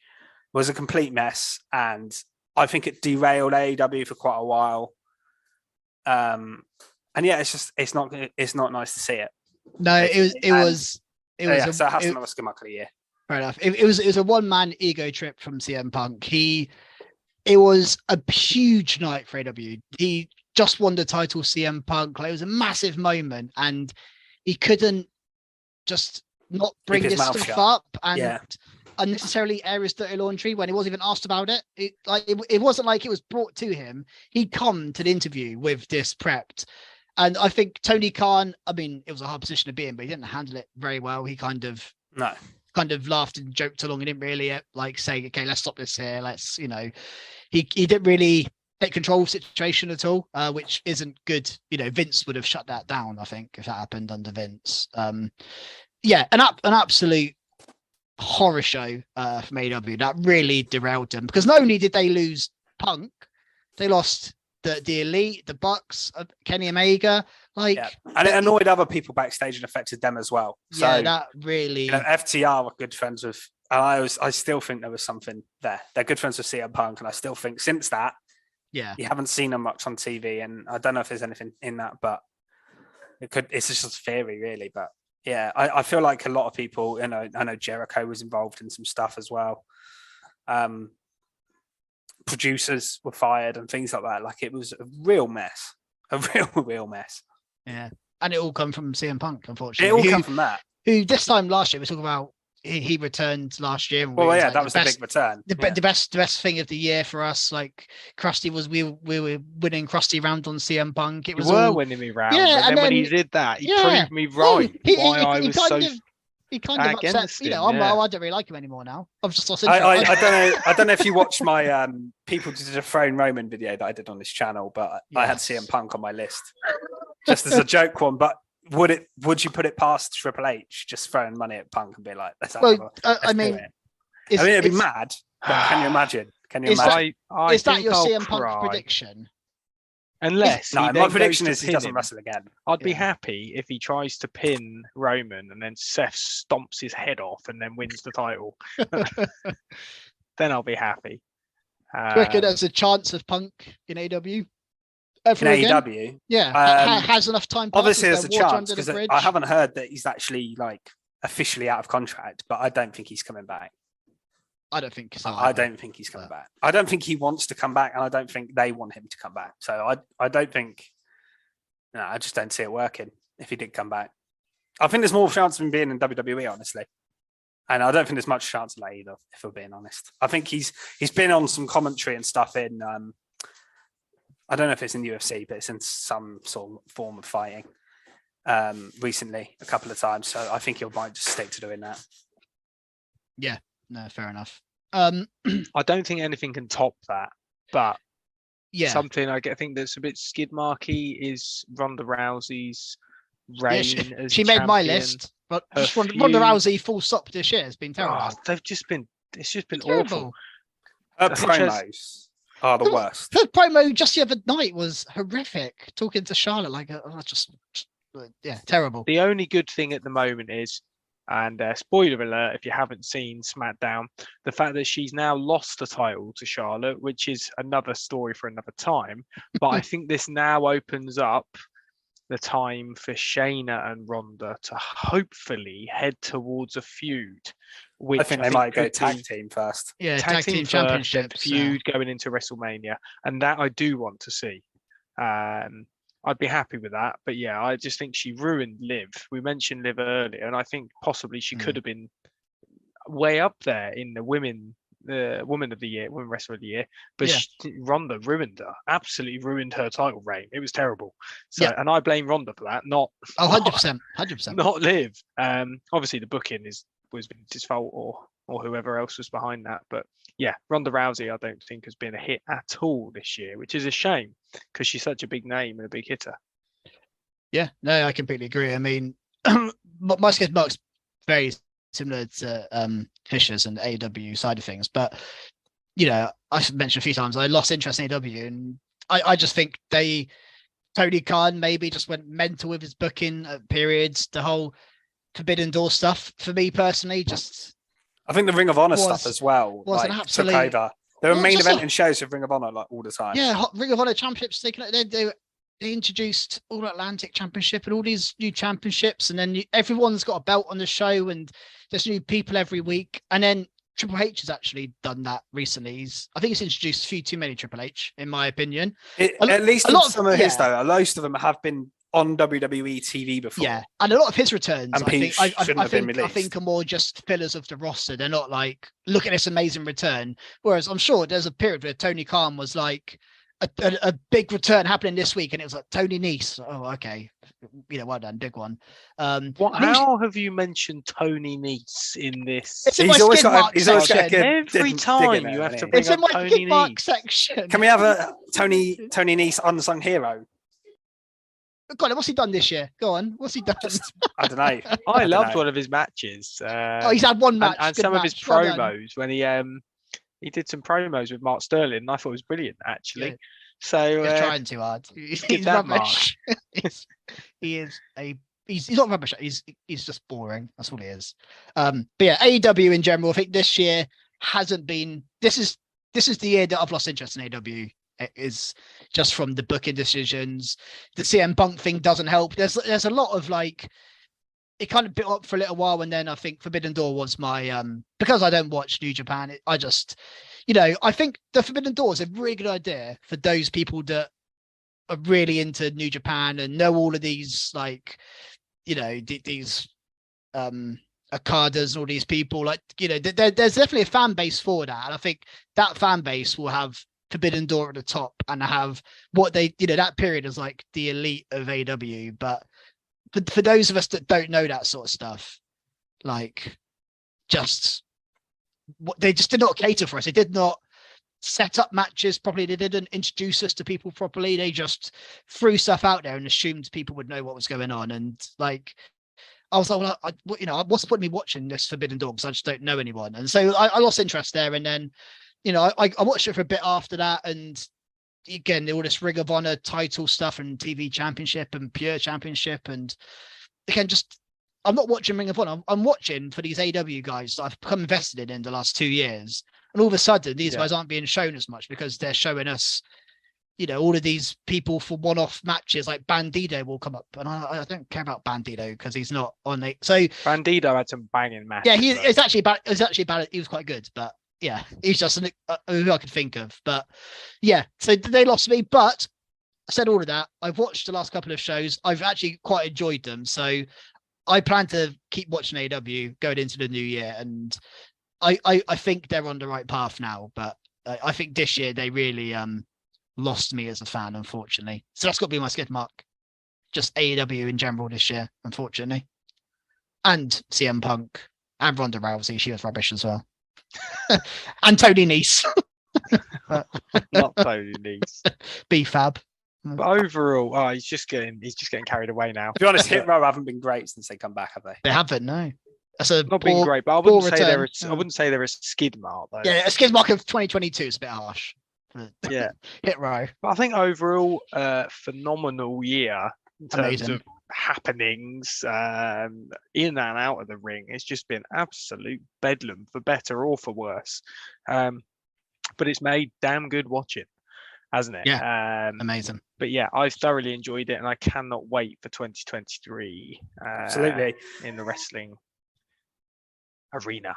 was a complete mess. And I think it derailed AEW for quite a while. And yeah, it's not nice to see it. No, it was. So it has to be a skip mark of the year. Fair enough. It was a one-man ego trip from CM Punk. It was a huge night for AW. He just won the title, CM Punk. Like, it was a massive moment, and he couldn't just not bring this stuff up and unnecessarily air his dirty laundry when he wasn't even asked about it. It wasn't like it was brought to him. He'd come to the interview with this prepped. And I think Tony Khan, I mean, it was a hard position to be in, but he didn't handle it very well. He kind of laughed and joked along. He didn't really say, okay, let's stop this here. Let's, he didn't really take control situation at all, which isn't good. Vince would have shut that down, I think, if that happened under Vince. Yeah, an absolute horror show from AEW that really derailed them, because not only did they lose Punk, they lost the Elite, the Bucks, Kenny Omega, and it annoyed other people backstage and affected them as well. So that really, FTR were good friends with, and I still think there was something there. They're good friends with CM Punk, and I still think since that, you haven't seen them much on TV, and I don't know if there's anything in that, but it's just a theory really. But yeah, I feel like a lot of people, I know Jericho was involved in some stuff as well. Producers were fired and things like that. Like, it was a real mess, real mess. Yeah, and it all come from CM Punk, unfortunately. It all come from that. Who this time last year we talk about. He returned last year. And that was the big return. The best thing of the year for us. Like, Krusty we were winning Krusty round on CM Punk. You were winning me round. Yeah, and then when he did that, he proved me right. He kind of upset. I don't really like him anymore now. I've just lost interest. I don't know if you watched my people to dethrone Roman video that I did on this channel, but I had CM Punk on my list just as a joke one. But would you put it past Triple H just throwing money at Punk and be like, let's I mean, it'd be mad. But can you imagine? Is that your CM Punk prediction? Unless my prediction is he doesn't wrestle again. I'd be happy if he tries to pin Roman and then Seth stomps his head off and then wins the title. Then I'll be happy. Do you reckon there's a chance of Punk in AEW? In AEW? Yeah. Has enough time passed? Obviously there's a chance, because I haven't heard that he's actually officially out of contract, but I don't think he's coming back. I don't think so. I don't think he's coming back. I don't think he wants to come back, and I don't think they want him to come back. So I don't think. No, I just don't see it working if he did come back. I think there's more chance of him being in WWE, honestly, and I don't think there's much chance of that either, if we're being honest. I think he's been on some commentary and stuff in. I don't know if it's in UFC, but it's in some sort of form of fighting recently a couple of times. So I think he might just stick to doing that. Yeah. No, fair enough. I don't think anything can top that, but something I think that's a bit skid marky is Ronda Rousey's reign. She made my list, but just Ronda Rousey full stop this year has been terrible. It's just been awful. Her promos are the worst. Her promo just the other night was horrific. Talking to Charlotte terrible. The only good thing at the moment is, and spoiler alert, if you haven't seen SmackDown, the fact that she's now lost the title to Charlotte, which is another story for another time. But I think this now opens up the time for Shayna and Ronda to hopefully head towards a feud. I think they might go tag team first. Yeah, tag team championship feud going into WrestleMania. And that I do want to see. I'd be happy with that, but yeah, I just think she ruined Liv. We mentioned Liv earlier, and I think possibly she could have been way up there in the woman of the year, women wrestler of the year. But Ronda ruined her, absolutely ruined her title reign. It was terrible. So, and I blame Ronda for that, not 100%, not Liv. Obviously the booking was Vince's fault or whoever else was behind that, but yeah, Ronda Rousey I don't think has been a hit at all this year, which is a shame because she's such a big name and a big hitter. Yeah, no, I completely agree. I mean, my skid mark's very similar to Fisher's and AEW side of things, but I've mentioned a few times I lost interest in AEW, and I just think Tony Khan maybe just went mental with his booking at periods. The whole Forbidden Door stuff for me personally, I think the Ring of Honor stuff as well an absolute, took over. There were main eventing shows with Ring of Honor all the time. Yeah, Ring of Honor championships taken. They introduced All Atlantic Championship and all these new championships, and then everyone's got a belt on the show, and there's new people every week. And then Triple H has actually done that recently. I think he's introduced a few too many Triple H, in my opinion. At least some of his though, most of them have been on WWE TV before. Yeah, and a lot of his returns, and I think are more just fillers of the roster. They're not like, look at this amazing return. Whereas I'm sure there's a period where Tony Khan was like, a big return happening this week, and it was like Tony Nese. Oh, okay, well done, big one. How have you mentioned Tony Nese in this? It's in my skid mark section. Every time you have to bring up Tony skid mark Nese section. Can we have a Tony Nese unsung hero? God, what's he done this year? Go on, what's he done? I don't know. I loved one of his matches. He's had one match, and some of his promos when he did some promos with Mark Sterling, and I thought it was brilliant, actually. Yeah. So he's trying too hard. He's rubbish. He's not rubbish. He's just boring. That's what he is. But yeah, AEW in general, I think this year hasn't been. This is the year that I've lost interest in AEW. It is just from the booking decisions. The CM Punk thing doesn't help. There's a lot of like. It kind of built up for a little while, and then I think Forbidden Door was my because I don't watch New Japan. I just, I think the Forbidden Door is a really good idea for those people that are really into New Japan and know all of these these Okadas and all these people. Like, there's definitely a fan base for that, and I think that fan base will have Forbidden Door at the top and have what they, that period is like the elite of AEW, but. For those of us that don't know that sort of stuff, like they just did not cater for us. They did not set up matches properly. They didn't introduce us to people properly. They just threw stuff out there and assumed people would know what was going on. And like, I was like, well, what's the point of me watching this Forbidden Door? Because I just don't know anyone. And so I lost interest there. And then, I watched it for a bit after that, and again, all this Ring of Honor title stuff and TV Championship and Pure Championship, and again, I'm not watching Ring of Honor. I'm watching for these AW guys that I've become invested in the last 2 years, and all of a sudden these guys aren't being shown as much because they're showing us, all of these people for one-off matches. Like Bandido will come up, and I don't care about Bandido because he's not on it. So Bandido had some banging matches. Yeah, it's actually bad. He was quite good, but. Yeah, he's just who I could think of. But yeah, so they lost me. But I said all of that. I've watched the last couple of shows. I've actually quite enjoyed them. So I plan to keep watching AEW going into the new year. And I think they're on the right path now. But I think this year they really lost me as a fan, unfortunately. So that's got to be my skid mark. Just AEW in general this year, unfortunately. And CM Punk and Ronda Rousey. She was rubbish as well. And Tony Nese. Not Tony Nese. B-Fab. But overall, he's just getting carried away now. To be honest, Hit Row haven't been great since they come back, have they? They haven't, no. That's not been great, but I wouldn't say they're a skid mark though. Yeah, a skid mark of 2022 is a bit harsh. Yeah. Hit Row. But I think overall, phenomenal year in terms of happenings in and out of the ring. It's just been absolute bedlam, for better or for worse, but it's made damn good watching, hasn't it? Amazing. But yeah, I've thoroughly enjoyed it, and I cannot wait for 2023 absolutely in the wrestling arena.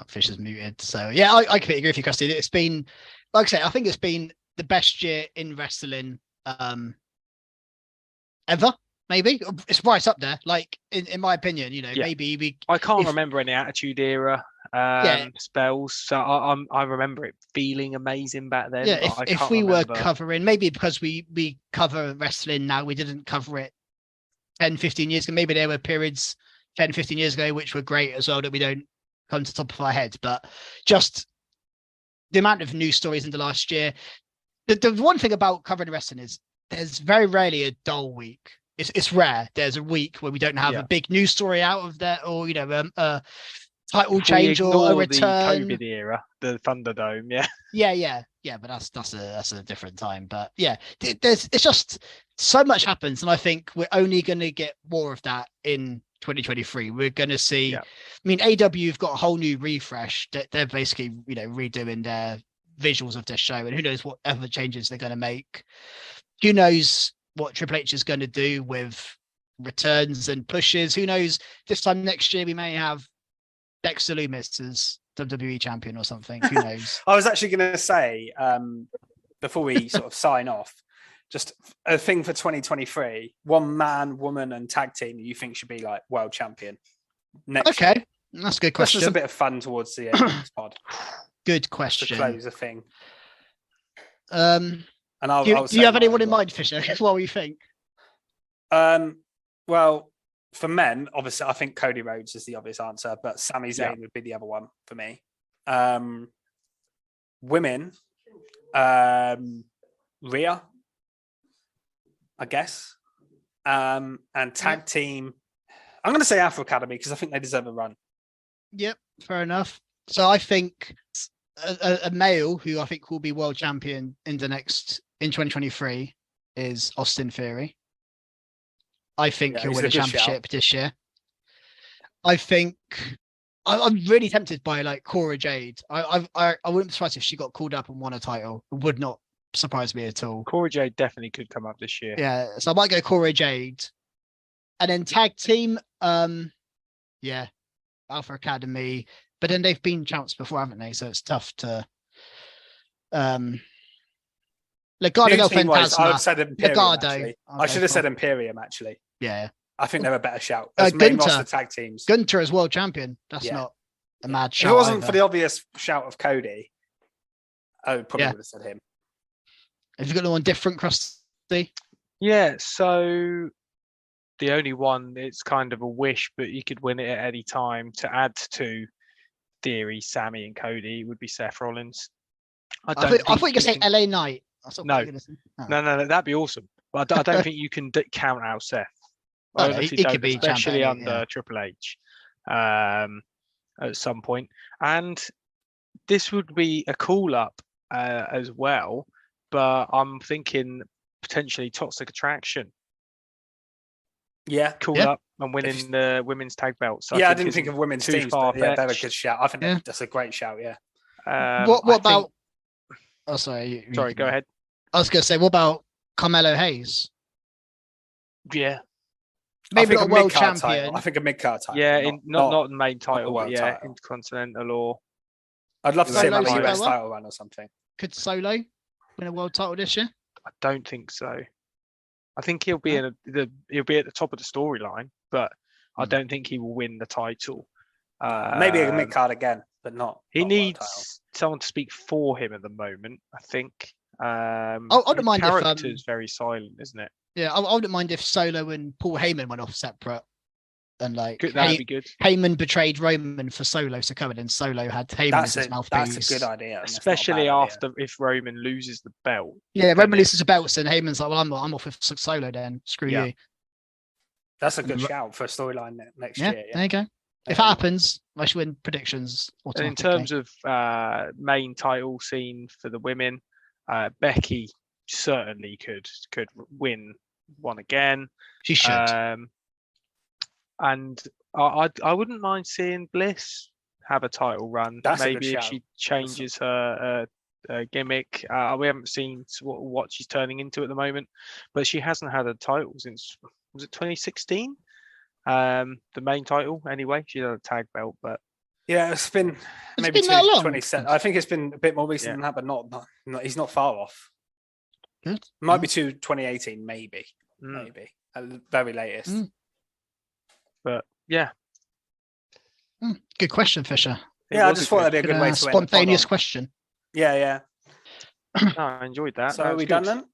Fish is muted, so yeah, I completely agree with you, Kirsty. It's been, like I say, I think it's been the best year in wrestling ever. Maybe it's right up there, like in my opinion. Maybe I can't remember any Attitude Era spells, so I remember it feeling amazing back then. Yeah, if we were covering, maybe because we cover wrestling now, we didn't cover it 10-15 years ago. Maybe there were periods 10-15 years ago which were great as well that we don't come to the top of our head. But just the amount of news stories in the last year. The one thing about covering wrestling is there's very rarely a dull week. It's rare. There's a week where we don't have a big news story out of that, or a title change or a return. The COVID era, the Thunderdome, yeah. But that's a different time. But yeah, it's just so much happens, and I think we're only going to get more of that in 2023. We're going to see. I mean, AEW have got a whole new refresh. They're basically redoing their visuals of their show, and who knows what other changes they're going to make. Who knows what Triple H is going to do with returns and pushes. Who knows? This time next year, we may have Dexter Lumis as WWE champion or something. Who knows? I was actually going to say, before we sort of sign off, just a thing for 2023, one man, woman, and tag team that you think should be like world champion next year. That's a good question. That's just a bit of fun towards the end of this pod. Good question. To close a thing. And And I'll Do you say have anyone mine in as well. mind, Fisher? That's what we think. Well, for men, obviously, I think Cody Rhodes is the obvious answer, but Sami Zayn would be the other one for me. Women, Rhea, I guess. And tag team, I'm going to say Afro Academy because I think they deserve a run. Yep, fair enough. So I think a male who I think will be world champion in 2023 is Austin Theory. I think he'll he's win a a good championship this year. I think I'm really tempted by like Cora Jade. I wouldn't be surprised if she got called up and won a title. It would not surprise me at all. Cora Jade definitely could come up this year. Yeah, so I might go Cora Jade. And then tag team, yeah, Alpha Academy. But then they've been champs before, haven't they? So it's tough to Legado New del team-wise, I would Fantasma. have said Imperium, Legado. actually. I'll I go should have for. said Imperium, actually. Yeah. I think they're a better shout. As main roster tag teams. Gunter is world champion. That's not a mad shout. If it wasn't either. for the obvious shout of Cody, I probably would have said him. Have you got anyone different, Krusty? Yeah, so the only one, it's kind of a wish, but you could win it at any time. To add to Theory, Sammy, and Cody would be Seth Rollins. I thought you were going to say LA Knight. No, that'd be awesome. But I don't think you can count out Seth. I honestly don't, could be especially champion, under Triple H at some point. And this would be a call up as well, but I'm thinking potentially Toxic Attraction. Yeah. Call up and winning the women's tag belts. I didn't think of women's teams, but they're a good shout. I think that's a great shout, yeah. What about... Oh, sorry. Sorry, go ahead. I was going to say, what about Carmelo Hayes? Yeah. Maybe not a world champion. Title. I think a mid-card title. Yeah, not the main title, but title. Intercontinental or... I'd love to see him have a US title run or something. Could Solo win a world title this year? I don't think so. I think he'll be he'll be at the top of the storyline, but I don't think he will win the title. Maybe a mid-card again, but not. He needs someone to speak for him at the moment, I think. I wouldn't mind if character's very silent, isn't it? Yeah, I wouldn't mind if Solo and Paul Heyman went off separate, and like that'd be good. Heyman betrayed Roman for Solo to come in, and Solo had Heyman as his mouthpiece. That's a good idea, especially after if Roman loses the belt. Yeah, Roman loses the belts, and Heyman's like, "Well, I'm off with Solo then. Screw you." That's a good shout for a storyline next year. Yeah, there you go. If that happens, I should win predictions. And in terms of main title scene for the women, Becky certainly could win one again. She should. And I wouldn't mind seeing Bliss have a title run. Maybe if she changes her gimmick. We haven't seen what she's turning into at the moment, but she hasn't had a title since, was it 2016? The main title anyway. She had a tag belt, but it's been maybe 2027. I think it's been a bit more recent than that, but not he's not far off. Good. Might be 2018, maybe at the very latest. But yeah, good question, Fisher. I just thought that'd be a good way to spontaneous question. Yeah. I enjoyed that. So are we done then?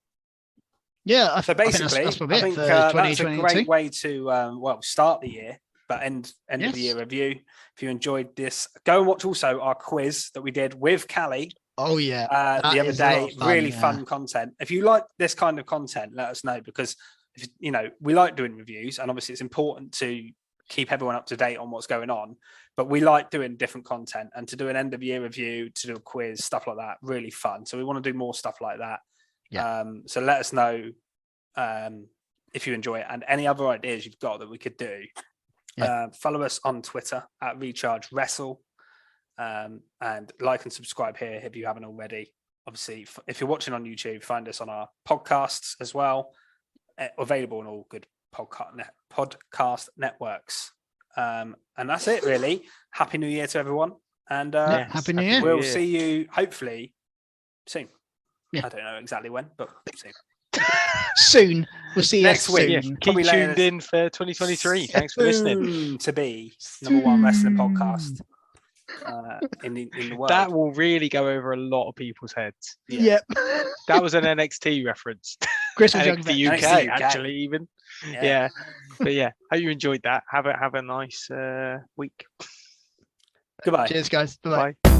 Yeah. So basically, I think that's a great way to start the year, but end of the year review. If you enjoyed this, go and watch also our quiz that we did with Callie. Oh yeah, the other day, really fun content. If you like this kind of content, let us know, because we like doing reviews, and obviously it's important to keep everyone up to date on what's going on. But we like doing different content, and to do an end of year review, to do a quiz, stuff like that, really fun. So we want to do more stuff like that. Yeah. So let us know if you enjoy it, and any other ideas you've got that we could do. Yeah. Follow us on Twitter at Recharge Wrestle, and like and subscribe here if you haven't already. Obviously, if you're watching on YouTube, find us on our podcasts as well, available on all good podcast networks. And that's it, really. Happy New Year to everyone, and Happy New Year. We'll see you hopefully soon. Yeah. I don't know exactly when, but soon. Soon. We'll see you next week. Soon. Yeah, keep tuned in for 2023. Thanks for listening. To be #1 wrestling podcast. in the world. That will really go over a lot of people's heads. Yep. That was an NXT reference. Christmas Young NXT Vets. UK, NXT UK. actually, even. Yeah. But yeah, hope you enjoyed that. Have a nice week. Goodbye. Cheers, guys. Bye. Bye.